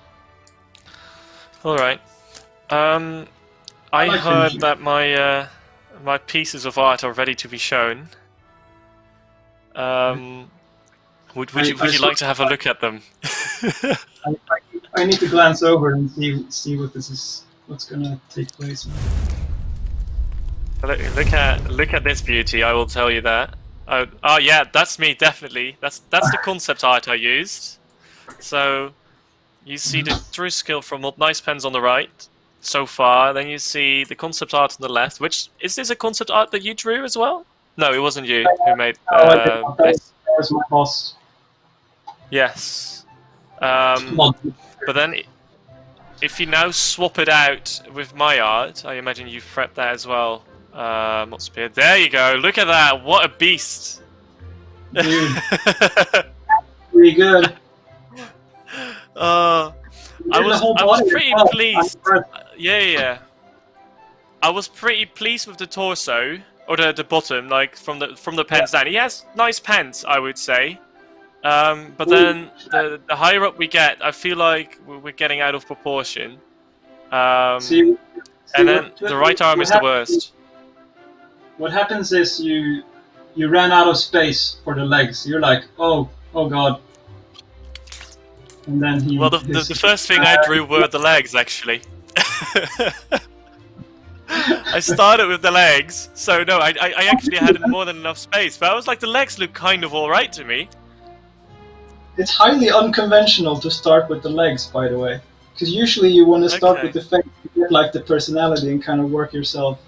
All right. I heard that my pieces of art are ready to be shown. Would you like to have a look at them? I need to glance over and see what's going to take place. Look at this beauty. I will tell you that. Oh yeah, that's me, definitely. That's the concept art I used. So you see the Drew skill from Mod NicePants on the right so far. Then you see the concept art on the left. Which is this a concept art that you drew as well? No, it wasn't you who made this. That was my boss. Yes. But then, if you now swap it out with my art, I imagine you've prepped that as well. Mod Spear. There you go. Look at that. What a beast. Dude. Pretty good. I was pretty pleased. Yeah. I was pretty pleased with the torso, or the bottom, like from the pants down. He has nice pants, I would say. But then the higher up we get, I feel like we're getting out of proportion. And then the right arm is the worst. What happens is you ran out of space for the legs. You're like, oh god. And then the first thing I drew were the legs, actually. I started with the legs, so no, I actually had more than enough space. But I was like, the legs look kind of alright to me. It's highly unconventional to start with the legs, by the way. Because usually you want to start with the face to get like the personality and kind of work yourself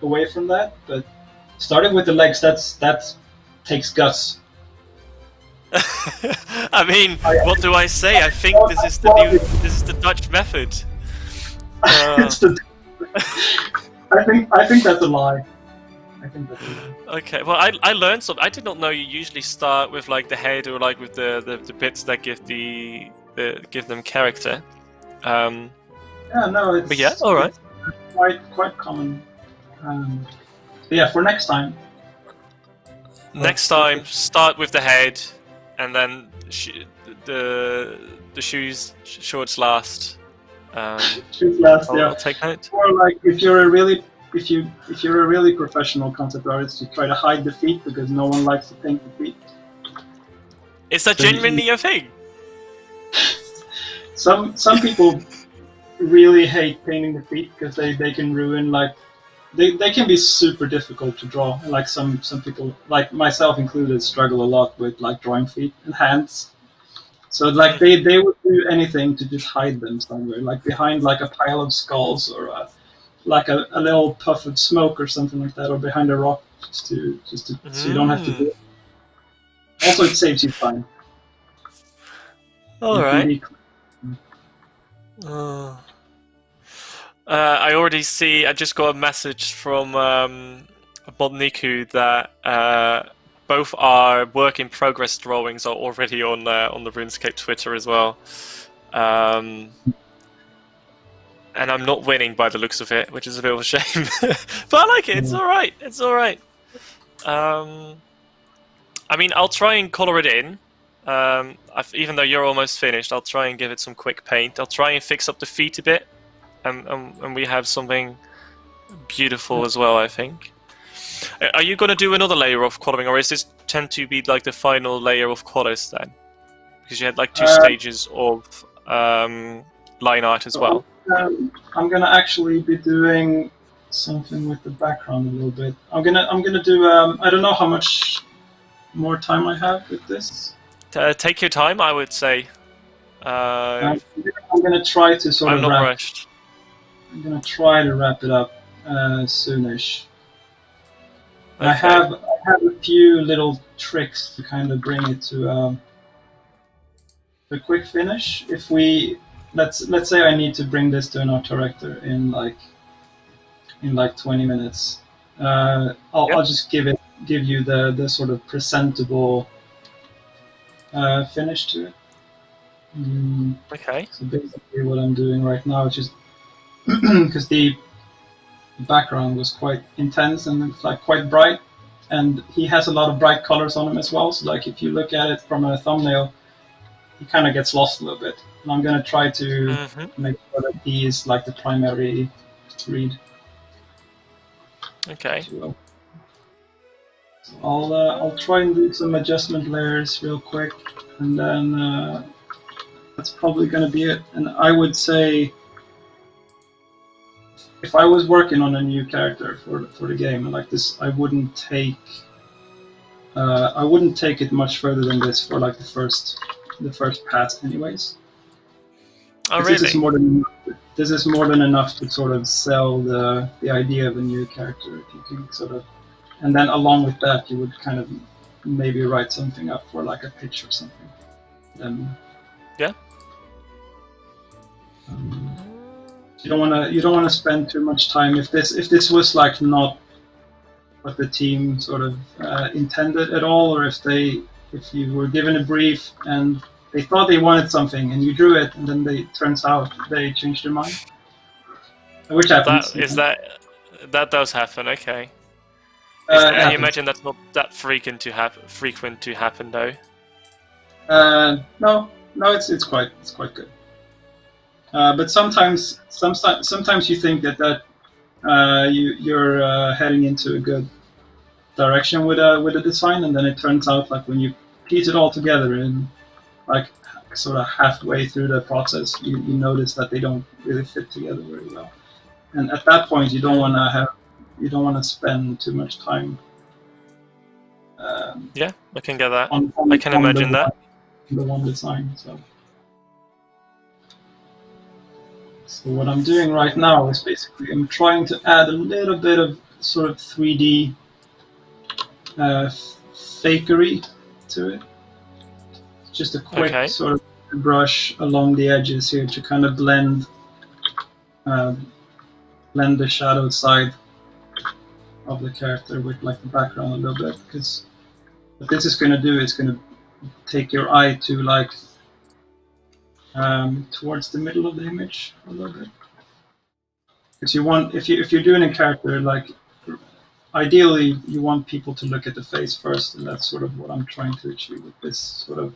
away from that. But starting with the legs, that takes guts. I mean, what do I say? I think this is the Dutch method. I think that's a lie. Okay, well, I learned something. I did not know you usually start with like the head or like with the bits that give them character. Yeah, no, it's. But yeah, all right. Quite common. Yeah, for next time. Next time, start with the head, and then the shorts last. Shoes last, yeah. I'll take note. Or like if you're a really professional concept artist, you try to hide the feet because no one likes to paint the feet. Is that genuinely a thing? Some people really hate painting the feet because they can ruin like they can be super difficult to draw. Like some people, like myself included, struggle a lot with like drawing feet and hands. So like they would do anything to just hide them somewhere, like behind like a pile of skulls or like a little puff of smoke or something like that, or behind a rock, just to so you don't have to do it. Also, it saves you time. All right. I already see. I just got a message from Mod Niku that both our work in progress drawings are already on the RuneScape Twitter as well. And I'm not winning by the looks of it, which is a bit of a shame. But I like it. It's all right. It's all right. I mean, I'll try and color it in. Even though you're almost finished, I'll try and give it some quick paint. I'll try and fix up the feet a bit, and we have something beautiful as well, I think. Are you going to do another layer of coloring, or is this tend to be like the final layer of colors then? Because you had like 2 stages of line art as well. I'm gonna actually be doing something with the background a little bit. I'm gonna do. I don't know how much more time I have with this. Take your time, I would say. I'm gonna try to sort of. I'm not rushed. I'm gonna try to wrap it up soonish. Okay. I have a few little tricks to kind of bring it to a quick finish. If we let's say I need to bring this to an art director in like 20 minutes. I'll just give you the sort of presentable finish to it. Okay. So basically, what I'm doing right now is just because the background was quite intense and it's like quite bright, and he has a lot of bright colors on him as well. So like if you look at it from a thumbnail, he kind of gets lost a little bit. And I'm gonna try to make sure that he is like the primary read. Okay. So I'll try and do some adjustment layers real quick, and then that's probably gonna be it. And I would say, if I was working on a new character for the game like this, I wouldn't take it much further than this for like the first pass, anyways. Oh, really? This is more than enough to sort of sell the idea of a new character. If you can sort of, and then along with that, you would kind of maybe write something up for like a pitch or something. Then yeah. You don't want to spend too much time if this was like not what the team sort of intended at all, or if you were given a brief and they thought they wanted something and you drew it and then turns out they changed their mind, which happens. That does happen. Okay. I imagine that's not that frequent to happen though. No, it's quite good. But sometimes you think that you're heading into a good direction with a design, and then it turns out like when you piece it all together and like sort of halfway through the process, you notice that they don't really fit together very well, and at that point you don't want to spend too much time. Yeah, I can get that. I can imagine that. The one design. So what I'm doing right now is basically I'm trying to add a little bit of sort of 3D fakery to it. Just a quick sort of brush along the edges here to kind of blend the shadow side of the character with like the background a little bit. Because what this is going to do is going to take your eye to like towards the middle of the image a little bit. Because you want, if you're doing a character, like ideally you want people to look at the face first, and that's sort of what I'm trying to achieve with this sort of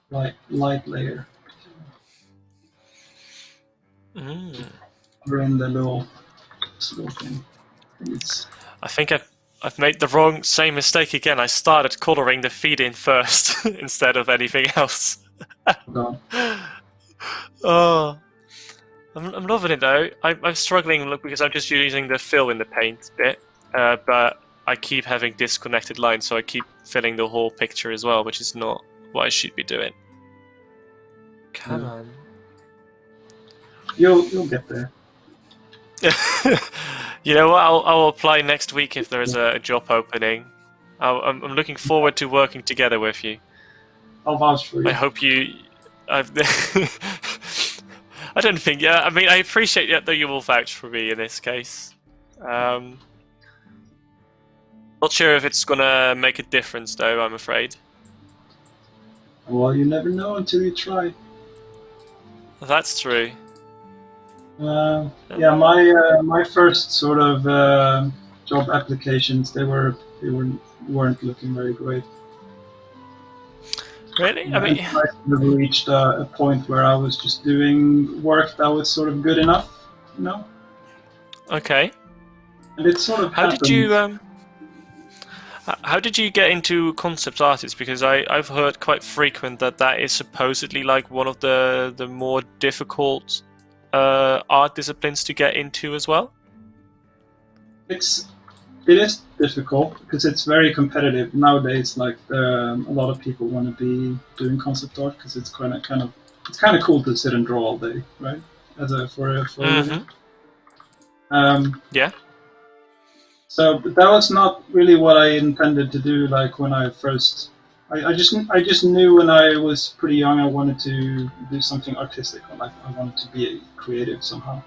light layer. We're in the little thing. I think I've made the same mistake again. I started coloring the feet in first instead of anything else. Oh, I'm loving it though. I'm struggling because I'm just using the fill in the paint bit, but I keep having disconnected lines, so I keep filling the whole picture as well, which is not what I should be doing. Come on. You'll get there. You know what? I'll apply next week if there is a job opening. I'm looking forward to working together with you. I'll vouch for you. I hope I've I don't think. Yeah, I mean, I appreciate that you will vouch for me in this case. Not sure if it's gonna make a difference, though. I'm afraid. Well, you never know until you try. That's true. Yeah, my first sort of job applications, they weren't looking very great. Really? I mean, I sort of reached a point where I was just doing work that was sort of good enough, you know. Okay. And it sort of happened. How did you get into concept artists? Because I've heard quite frequent that is supposedly like one of the more difficult art disciplines to get into as well. It is difficult because it's very competitive nowadays. Like a lot of people want to be doing concept art because it's kind of cool to sit and draw all day, right? Yeah. So that was not really what I intended to do. Like when I first, I just knew when I was pretty young I wanted to do something artistic. Like I wanted to be creative somehow.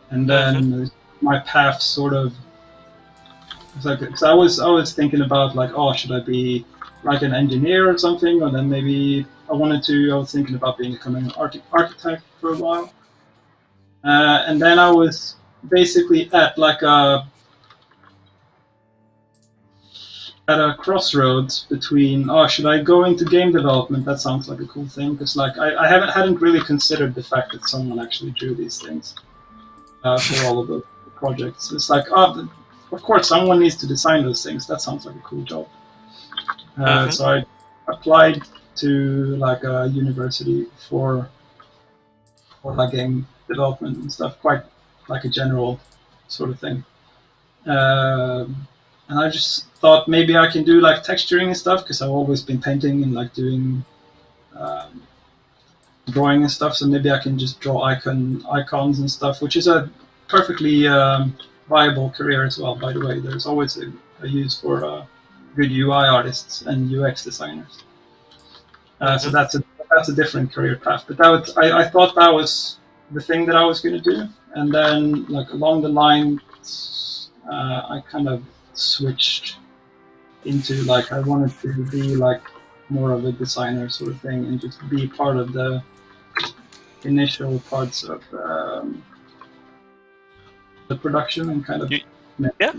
And then my path sort of. Because I was thinking about like, oh, should I be like an engineer or something, or then maybe I was thinking about becoming an architect for a while, and then I was basically at a crossroads between, oh, should I go into game development? That sounds like a cool thing, because like I hadn't really considered the fact that someone actually drew these things for all of the projects. It's like, oh. Of course, someone needs to design those things. That sounds like a cool job. So I applied to like a university for like game development and stuff, quite like a general sort of thing. And I just thought maybe I can do like texturing and stuff because I've always been painting and like doing drawing and stuff. So maybe I can just draw icons and stuff, which is a perfectly viable career as well. By the way, there's always a use for good UI artists and UX designers. So that's a different career path. But I thought that was the thing that I was going to do, and then like along the line, I kind of switched into like I wanted to be like more of a designer sort of thing and just be part of the initial parts of the production and kind of yeah.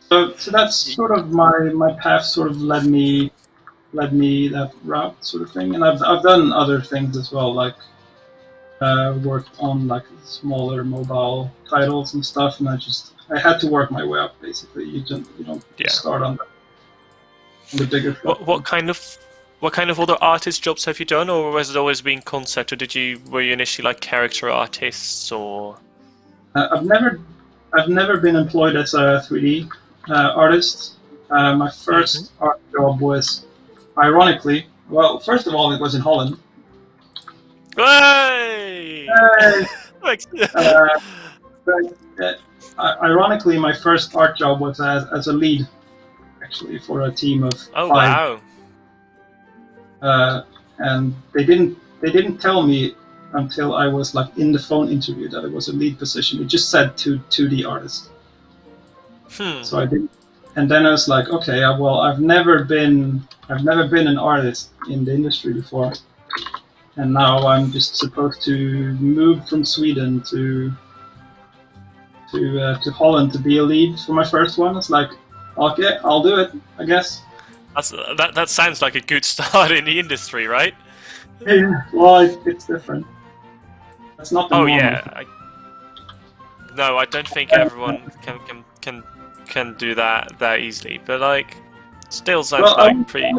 So that's sort of my path. Sort of led me that route sort of thing, and I've done other things as well, like worked on like smaller mobile titles and stuff, and I had to work my way up basically. You don't start on the bigger stuff. What kind of other artist jobs have you done, or has it always been concept, or were you initially like character artists, or? I've never been employed as a 3D artist. My first art job was, ironically, well, first of all, it was in Holland. Hey! Ironically, my first art job was as a lead, actually, for a team of 5. Wow! And they didn't tell me until I was like in the phone interview that it was a lead position. It just said 2D artist. So I didn't, and then I was like, okay, well, I've never been an artist in the industry before, and now I'm just supposed to move from Sweden to Holland to be a lead for my first one. It's like, okay, I'll do it, I guess. That sounds like a good start in the industry, right? Yeah, well, it's different. That's not the normal. Yeah. No, I don't think everyone can do that easily. But like, still sounds pretty.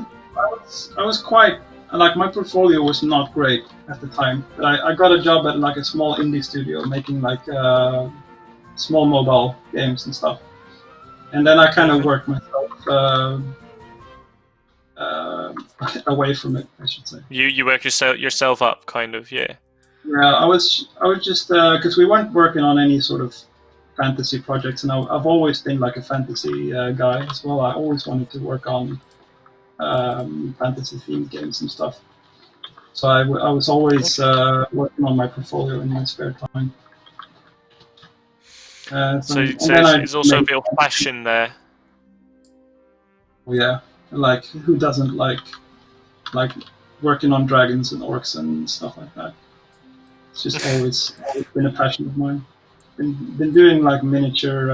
I was quite like, my portfolio was not great at the time, but I got a job at like a small indie studio making like small mobile games and stuff, and then I kind of worked myself away from it, I should say. You work yourself up, kind of, yeah. Yeah, I was just because we weren't working on any sort of fantasy projects, and I've always been like a fantasy guy as well. I always wanted to work on fantasy themed games and stuff. So I was always working on my portfolio in my spare time. So there's also a bit of passion there. Yeah, like who doesn't like working on dragons and orcs and stuff like that? It's just always been a passion of mine. Been doing like miniature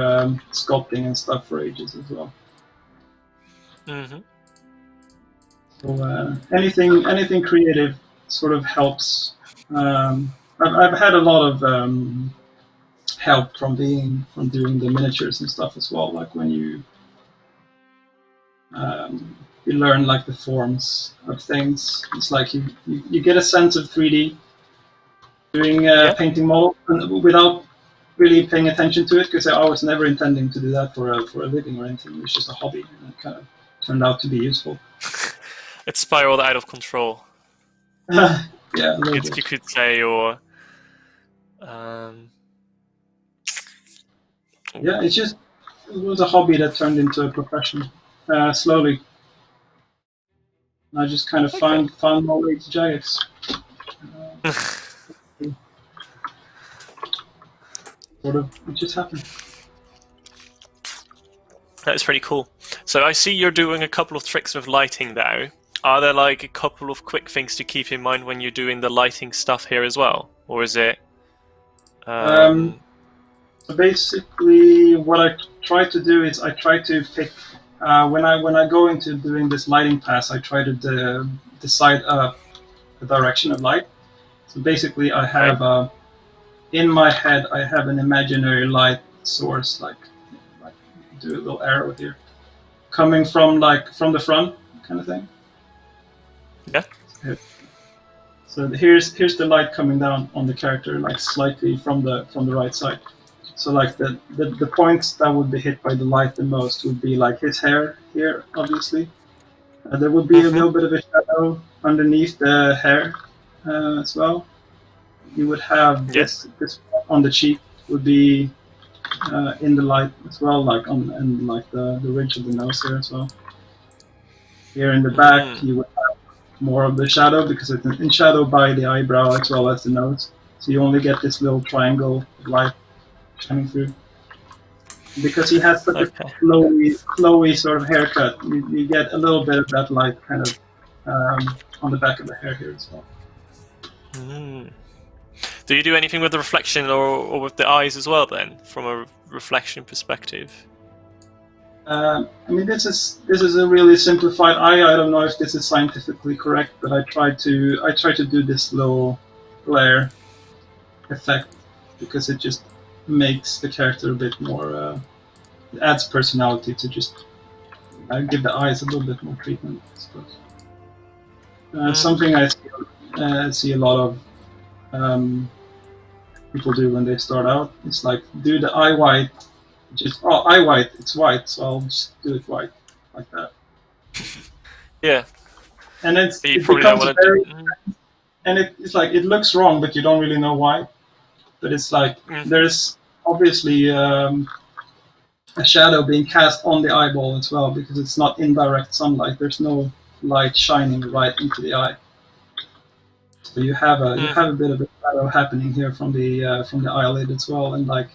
sculpting and stuff for ages as well. Mm-hmm. So anything creative sort of helps. I've had a lot of help from doing the miniatures and stuff as well. Like when you learn like the forms of things, it's like you get a sense of 3D doing painting models without really paying attention to it, because I was never intending to do that for a living or anything. It was just a hobby, and it kind of turned out to be useful. It spiraled out of control. Yeah, a little bit. You could say, or yeah, it was a hobby that turned into a profession slowly. I just kind of found my way to Jagex. Sort of, it just happened. That's pretty cool. So I see you're doing a couple of tricks with lighting now. Are there like a couple of quick things to keep in mind when you're doing the lighting stuff here as well, or is it? So basically, what I try to do is I try to pick when I go into doing this lighting pass, I try to decide the direction of light. So basically, I have in my head I have an imaginary light source, like do a little arrow here, coming from the front, kind of thing. Yeah. So here's the light coming down on the character, like slightly from the right side. So like the points that would be hit by the light the most would be like his hair here, obviously. There would be a little bit of a shadow underneath the hair as well. You would have this on the cheek would be in the light as well, like and like the ridge of the nose here as well. Here in the back, you would have more of the shadow because it's in shadow by the eyebrow as well as the nose. So you only get this little triangle of light shining through. Because he has such a flowy sort of haircut, you get a little bit of that light kind of on the back of the hair here as well. Do you do anything with the reflection or with the eyes as well then, from a reflection perspective? I mean, this is a really simplified eye. I don't know if this is scientifically correct, but I try to do this little glare effect because it just makes the character a bit more. It adds personality to just give the eyes a little bit more treatment, I suppose. Something I see a lot of people do when they start out. It's like do the eye white. Eye white, it's white, so I'll just do it white, like that. Yeah. And it becomes very... And it's like, it looks wrong, but you don't really know why. But it's like, there's obviously a shadow being cast on the eyeball as well, because it's not in direct sunlight. There's no light shining right into the eye. So you have a bit of a shadow happening here from the eyelid as well, and like,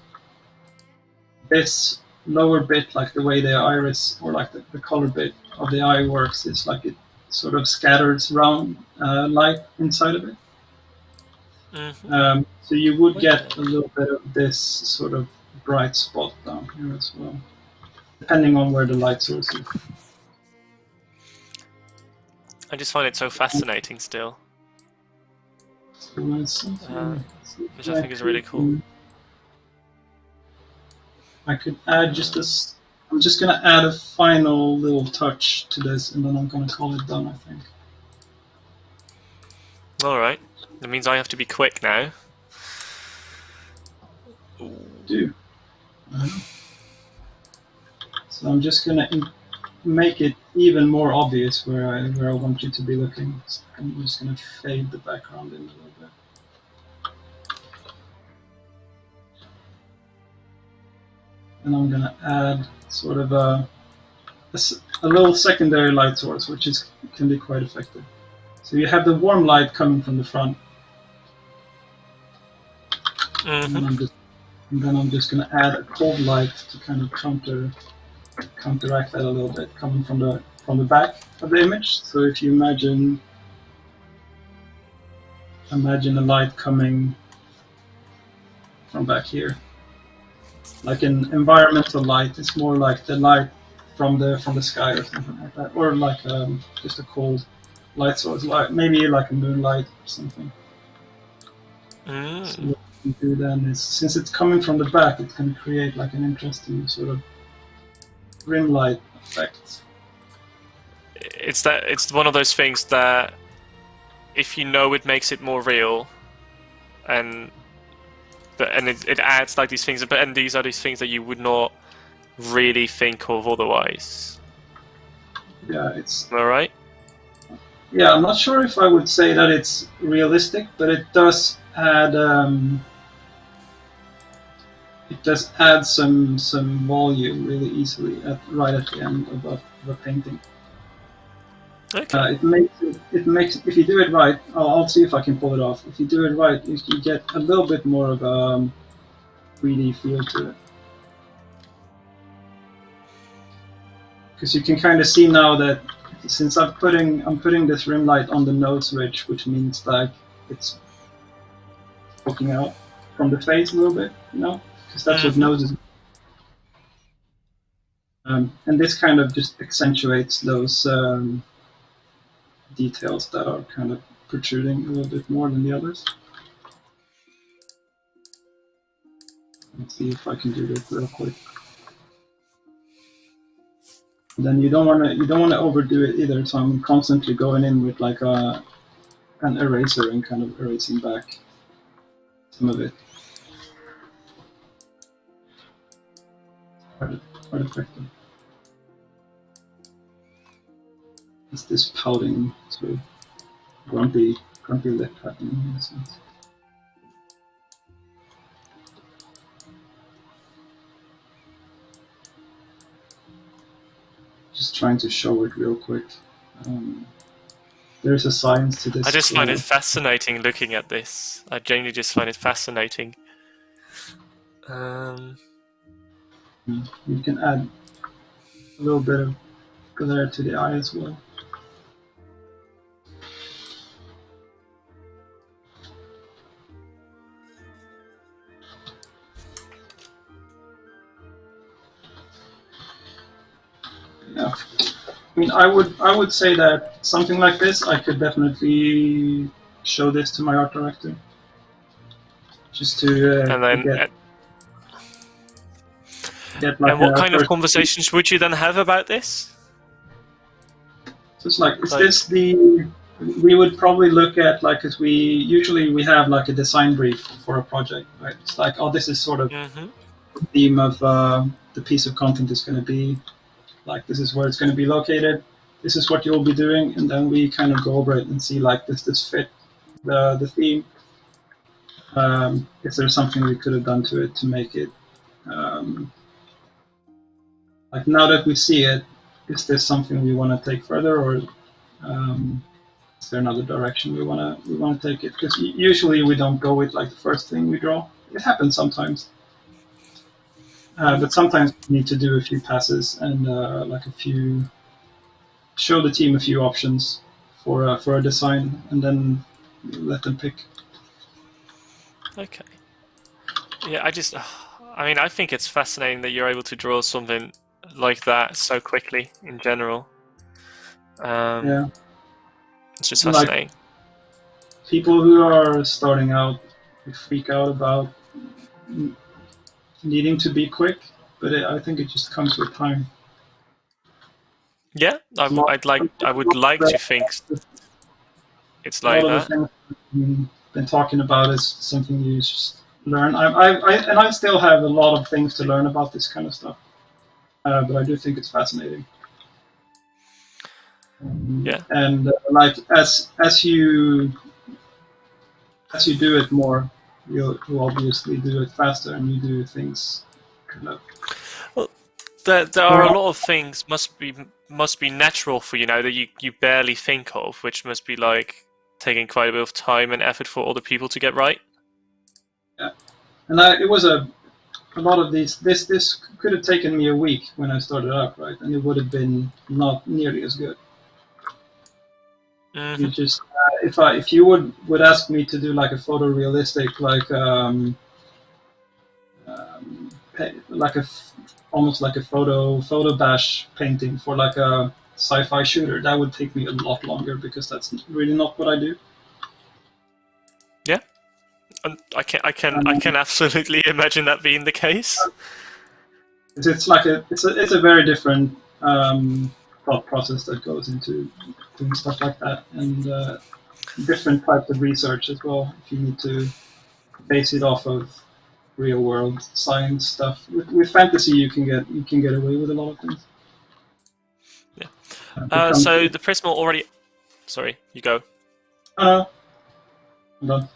this lower bit, like the way the iris or like the color bit of the eye works, is like it sort of scatters around light inside of it. So you would get a little bit of this sort of bright spot down here as well, depending on where the light source is. I just find it so fascinating still, which I think is really cool. I could add just this. I'm just going to add a final little touch to this, and then I'm going to call it done, I think. Alright. That means I have to be quick now. Do. So I'm just going to make it even more obvious where I want you to be looking. So I'm just going to fade the background in a little bit. And I'm going to add sort of a little secondary light source, which can be quite effective. So you have the warm light coming from the front. Mm-hmm. And then I'm just going to add a cold light to kind of counteract that a little bit, coming from the back of the image. So if you imagine a light coming from back here, like an environmental light, it's more like the light from the sky or something like that, or like just a cold light source, like maybe like a moonlight or something. So what you do then is, since it's coming from the back, it can create like an interesting sort of rim light effect. It's one of those things that, if you know, it makes it more real, and it adds like these things, and these are these things that you would not really think of otherwise. Yeah, am I right? Yeah, I'm not sure if I would say that it's realistic, but it does add some volume really easily right at the end of a painting. Okay. It makes if you do it right. I'll see if I can pull it off. If you do it right, you get a little bit more of a 3D feel to it, because you can kind of see now that since I'm putting this rim light on the nose ridge, which means like it's poking out from the face a little bit, you know, because that's what nose is. And this kind of just accentuates those details that are kind of protruding a little bit more than the others. Let's see if I can do this real quick. And then you don't want to overdo it either. So I'm constantly going in with like an eraser and kind of erasing back some of it. Quite effective. It's this pouting, sort of grumpy lip happening in a sense. Just trying to show it real quick. There's a science to this. I just find it fascinating looking at this. I genuinely just find it fascinating. You can add a little bit of glare to the eye as well. Yeah, I mean, I would say that something like this, I could definitely show this to my art director, just to and then get like. And what kind of conversations would you then have about this? So it's like, is this the? We would probably look at like, because we have like a design brief for a project, right? It's like, oh, this is sort of the theme of the piece of content is going to be. Like, this is where it's going to be located. This is what you'll be doing, and then we kind of go over it and see like, does this fit the theme? Is there something we could have done to it to make it like, now that we see it, is this something we want to take further, or is there another direction we want to take it? Because usually we don't go with like the first thing we draw. It happens sometimes. But sometimes we need to do a few passes and like show the team a few options for a design, and then let them pick. Okay. Yeah, I mean, I think it's fascinating that you're able to draw something like that so quickly in general. Yeah. It's just fascinating. Like, people who are starting out freak out about needing to be quick, but I think it just comes with time. Yeah, I would like to think it's like that. A lot of the things we've been talking about is something you just learn. I still have a lot of things to learn about this kind of stuff, but I do think it's fascinating. Yeah. And like as you do it more, you'll obviously do it faster, and you do things kind of. Well, there are a lot of things must be natural for you now that you barely think of, which must be like taking quite a bit of time and effort for other people to get right. Yeah, and it was a lot of these. This could have taken me a week when I started out, right, and it would have been not nearly as good. Mm-hmm. You just if you would ask me to do like a photorealistic almost like a photo bash painting for like a sci-fi shooter, that would take me a lot longer because that's really not what I do. Yeah, and I can absolutely imagine that being the case. It's a very different thought process that goes into doing stuff like that, and different types of research as well. If you need to base it off of real world science stuff. With fantasy, you can get away with a lot of things. Yeah. So the Prisma already. Sorry, you go. I'm done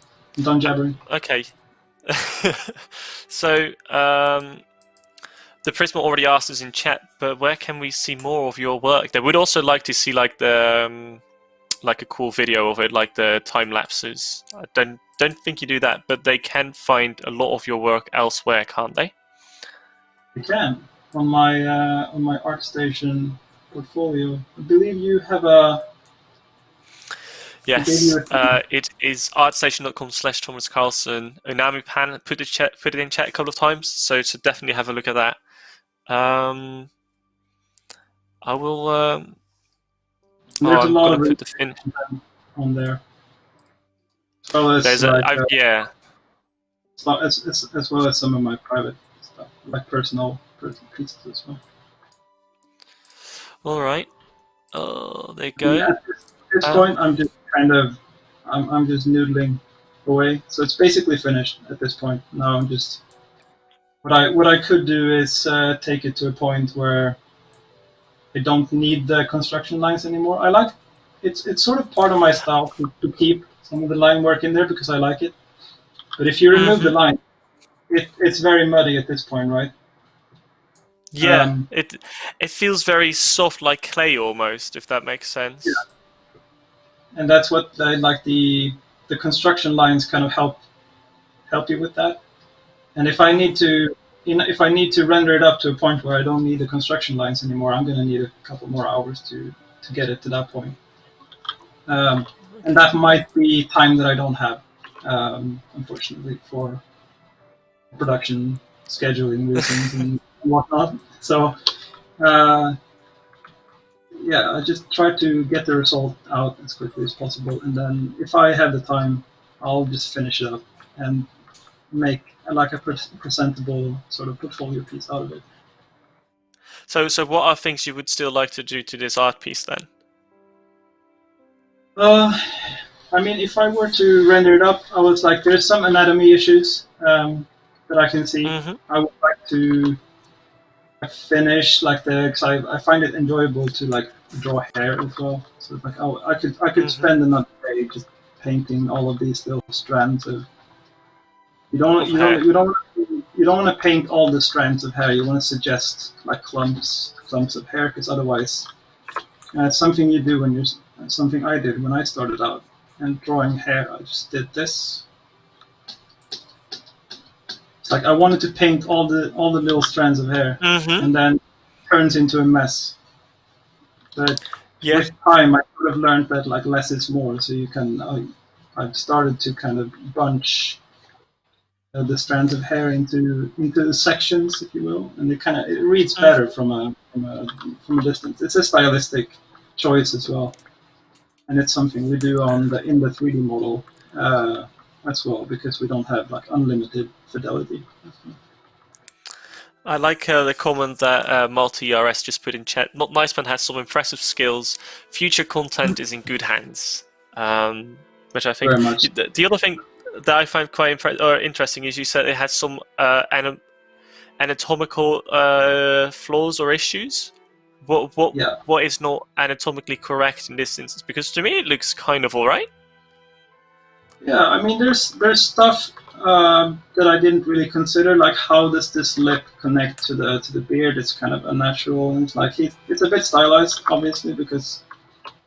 jabbering. Okay. So the Prisma already asked us in chat, but where can we see more of your work? They would also like to see like the like a cool video of it, like the time lapses. I don't think you do that, but they can find a lot of your work elsewhere, can't they? They can on my ArtStation portfolio. I believe you have a. Yes, it is artstation.com/Thomas Carlson. Unami Pan put it in chat a couple of times, so to definitely have a look at that. I will. There's a lot of on there. As well as yeah. As well as some of my private stuff, like personal pieces as well. All right. Oh, there you go. At this point, I'm just I'm just noodling away. So it's basically finished at this point. Now I'm just what I could do is take it to a point where I don't need the construction lines anymore. I like it's sort of part of my style to keep some of the line work in there because I like it. But if you remove the line, it's very muddy at this point, right? Yeah, it feels very soft, like clay almost, if that makes sense. Yeah. And that's what like the construction lines kind of help you with that. And if I need to render it up to a point where I don't need the construction lines anymore, I'm going to need a couple more hours to get it to that point. And that might be time that I don't have, unfortunately, for production scheduling reasons and whatnot. So, yeah, I just try to get the result out as quickly as possible, and then if I have the time, I'll just finish it up and make like a presentable sort of portfolio piece out of it. So what are things you would still like to do to this art piece then? I mean, if I were to render it up, I was like, there's some anatomy issues that I can see. I would like to finish like because I find it enjoyable to like draw hair as well. So it's like, oh, I could spend another day just painting all of these little strands of. You don't want to paint all the strands of hair. You want to suggest like clumps of hair, because otherwise, it's something you do when you're. Something I did when I started out and drawing hair. I just did this. It's like I wanted to paint all the little strands of hair, and then it turns into a mess. But with time, I could have learned that like less is more. So you can. I've started to kind of bunch the strands of hair into sections, if you will, and it reads better from a distance. It's a stylistic choice as well. And it's something we do in the 3D model as well, because we don't have like unlimited fidelity. I like the comment that Multi-RS just put in chat. Mod NicePants has some impressive skills. Future content is in good hands. Which I think... Very much. The other thing that I find quite interesting is you said it has some anatomical flaws or issues. What is not anatomically correct in this instance? Because to me it looks kind of alright. Yeah, I mean there's stuff that I didn't really consider. Like, how does this lip connect to the beard? It's kind of unnatural, and like it's a bit stylized, obviously, because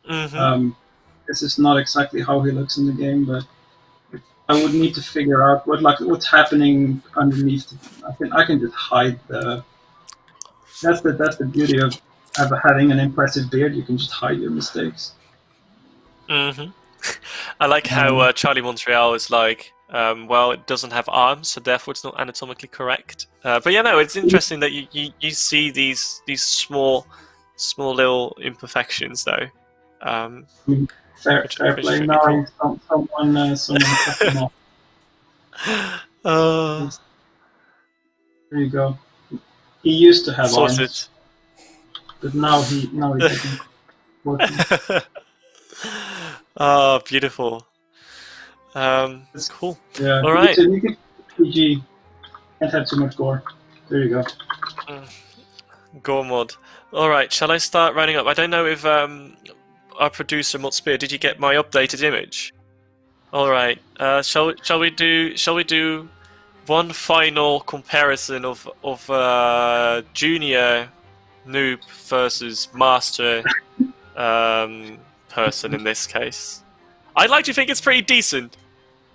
this is not exactly how he looks in the game. But I would need to figure out what's happening underneath. I can just hide the. That's the beauty of having an impressive beard. You can just hide your mistakes. I like how Charlie Montreal is like, well, it doesn't have arms, so therefore it's not anatomically correct. But yeah, no, it's interesting that you see these small little imperfections, though. Fair play. Now someone cut them off. There you go. He used to have arms, but now he doesn't. Oh, beautiful. Cool. Yeah. All right. You can PG. Can't have too much gore. There you go. Gore mod. All right. Shall I start writing up? I don't know if our producer Mod Spear, did you get my updated image? All right. Shall we do one final comparison of junior noob versus master person in this case? I'd like to think it's pretty decent,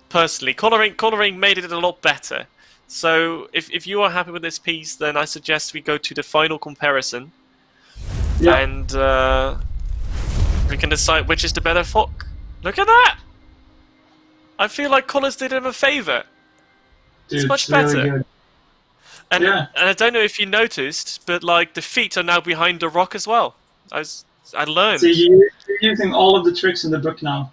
personally. Coloring made it a lot better. So if you are happy with this piece, then I suggest we go to the final comparison, and we can decide which is the better Thok. Look at that! I feel like colors did him a favor. Dude, it's much better. Really good. And I don't know if you noticed, but like the feet are now behind the rock as well. I learned. So you're using all of the tricks in the book now.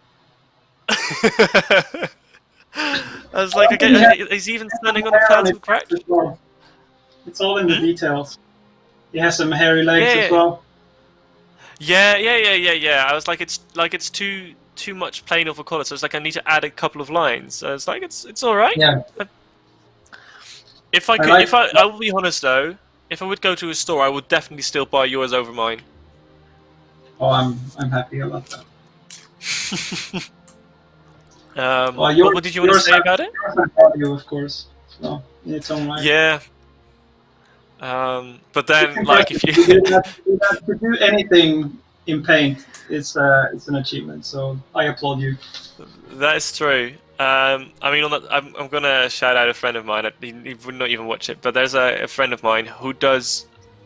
I was like, okay, he's even standing on the phantom crack. Well. It's all in the details. He has some hairy legs as well. Yeah. I was like, it's too much plain of a color, so it's like I need to add a couple of lines. So it's like it's all right. Yeah. I will be honest though, if I would go to a store, I would definitely still buy yours over mine. Oh, I'm happy about that. What did you want to say about it? Audio, of course. So in its own way. Yeah. But then, like, if you to do anything in Paint, it's an achievement. So I applaud you. That is true. I mean, I'm gonna shout out a friend of mine. He would not even watch it, but there's a friend of mine who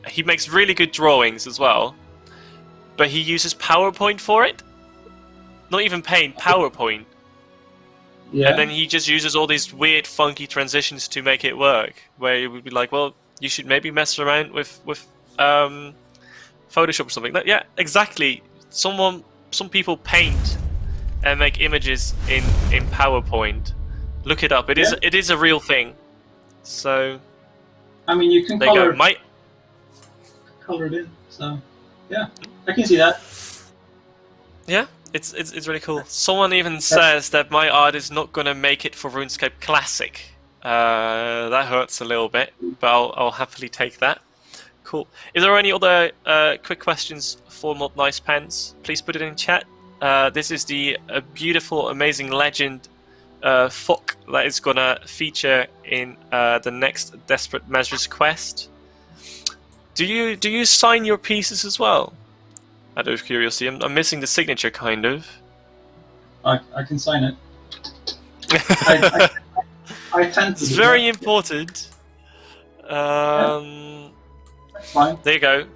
he makes really good drawings as well, but he uses PowerPoint for it. Not even Paint, PowerPoint. Yeah. And then he just uses all these weird, funky transitions to make it work. Where you would be like, well, you should maybe mess around with Photoshop or something. Yeah, exactly. Some people paint and make images in PowerPoint. Look it up. It is a real thing. So I mean, you can color it in. So yeah, I can see that. Yeah, it's really cool. Someone even says that my art is not gonna make it for RuneScape Classic. That hurts a little bit, but I'll happily take that. Cool. Is there any other quick questions for Mod NicePants? Please put it in chat. This is the beautiful, amazing legend Thok that is gonna feature in the next Desperate Measures quest. Do you sign your pieces as well? Out of curiosity, I'm missing the signature, kind of. I can sign it. I tend to. It's very important. Fine. There you go.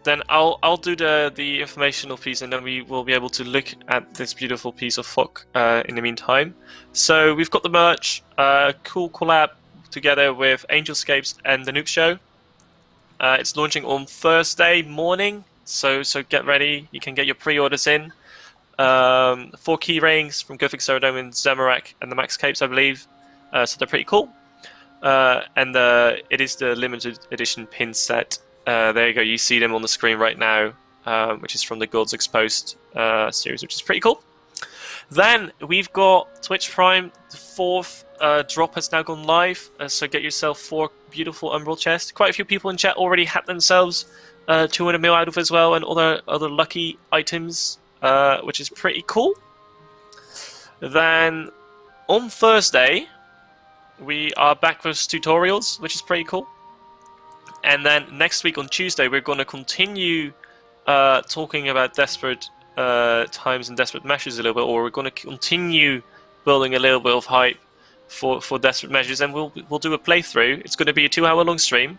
Then I'll do the informational piece, and then we will be able to look at this beautiful piece of Thok in the meantime. So we've got the merch, cool collab together with Angelscapes and the Noob Show. It's launching on Thursday morning, so get ready. You can get your pre-orders in. 4 key rings from Gothic Ceradome and Zamorak and the Max Capes, I believe. So they're pretty cool. And it is the limited edition pin set. There you go, you see them on the screen right now, which is from the Gods Exposed series, which is pretty cool. Then we've got Twitch Prime, the 4th drop has now gone live, so get yourself 4 beautiful Umbral chests. Quite a few people in chat already had themselves 200 mil out of as well, and other lucky items, which is pretty cool. Then on Thursday, we are back with tutorials, which is pretty cool. And then next week on Tuesday, we're going to continue talking about desperate times and desperate measures a little bit, or we're going to continue building a little bit of hype for desperate measures, and we'll do a playthrough. It's going to be a 2-hour long stream.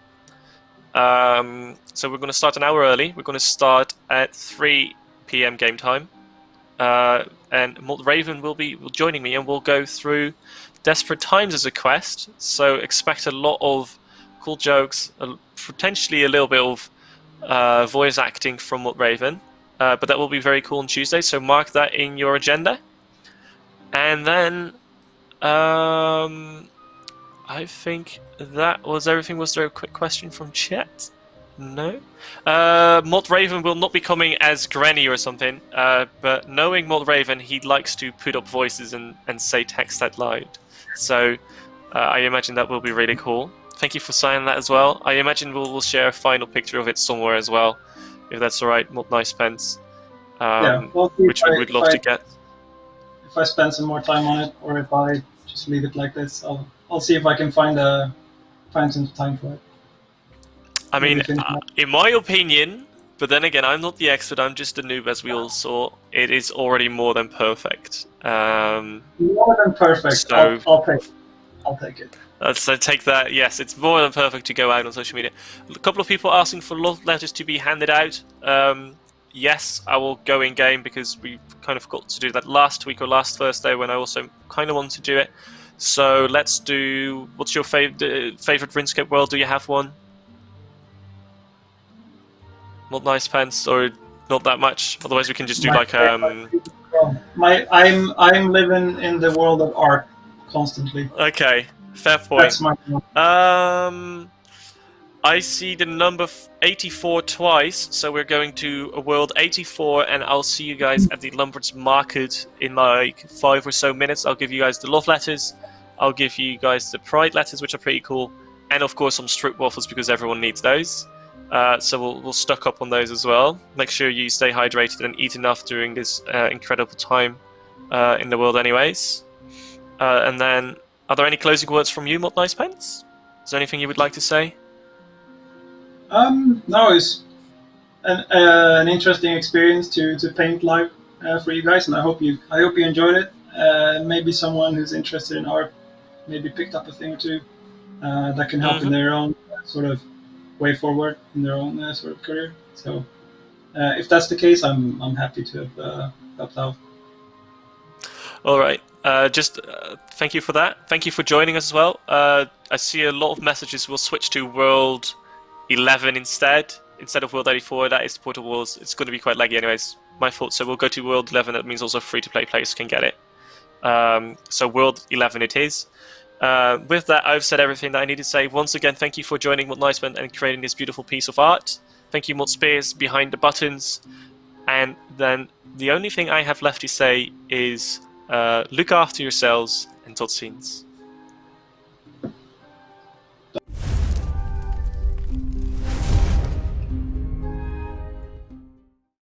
So we're going to start an hour early. We're going to start at 3 p.m. game time. And Mod Raven will be joining me, and we'll go through Desperate Times as a quest. So expect a lot of cool jokes, potentially a little bit of voice acting from Mod Raven. But that will be very cool on Tuesday, so mark that in your agenda. And then I think that was everything. Was there a quick question from chat? No. Mod Raven will not be coming as Granny or something, but knowing Mod Raven, he likes to put up voices and say text out loud. So I imagine that will be really cool. Thank you for signing that as well. I imagine we'll share a final picture of it somewhere as well, if that's alright, Mod NicePants. Yeah, which we would love to get. If I spend some more time on it, or if I just leave it like this, I'll see if I can find some time for it. I mean, in my opinion, but then again, I'm not the expert, I'm just a noob, as we all saw. It is already more than perfect. More than perfect. So, I'll take it. So take that. Yes, it's more than perfect to go out on social media. A couple of people asking for love letters to be handed out. Yes, I will go in game, because we kind of forgot to do that last week or last Thursday when I also kind of wanted to do it. So let's do. What's your favorite RuneScape world? Do you have one? Not NicePants, or not that much. Otherwise, we can just do I'm living in the world of art constantly. Okay, fair point. That's my one. I see the number 84 twice, so we're going to a world 84, and I'll see you guys at the Lumberts Market in like 5 or so minutes. I'll give you guys the love letters, I'll give you guys the pride letters, which are pretty cool, and of course some strip waffles, because everyone needs those. So we'll stock up on those as well. Make sure you stay hydrated and eat enough during this incredible time in the world anyways. And then, are there any closing words from you, Mod NicePants? Is there anything you would like to say? No, it's an interesting experience to paint live for you guys, and I hope you enjoyed it. Maybe someone who's interested in art maybe picked up a thing or two that can help in their own sort of way forward in their own sort of career. So if that's the case, I'm happy to have helped out. All right. Thank you for that. Thank you for joining us as well. I see a lot of messages. We'll switch to World 11 instead of World 84. That is the Portal Wars. It's going to be quite laggy anyways. My fault. So we'll go to World 11. That means also free-to-play players can get it. So World 11 it is. With that, I've said everything that I need to say. Once again, thank you for joining Mod NicePants and creating this beautiful piece of art. Thank you, Mod Spears, behind the buttons. And then the only thing I have left to say is look after yourselves and tot ziens.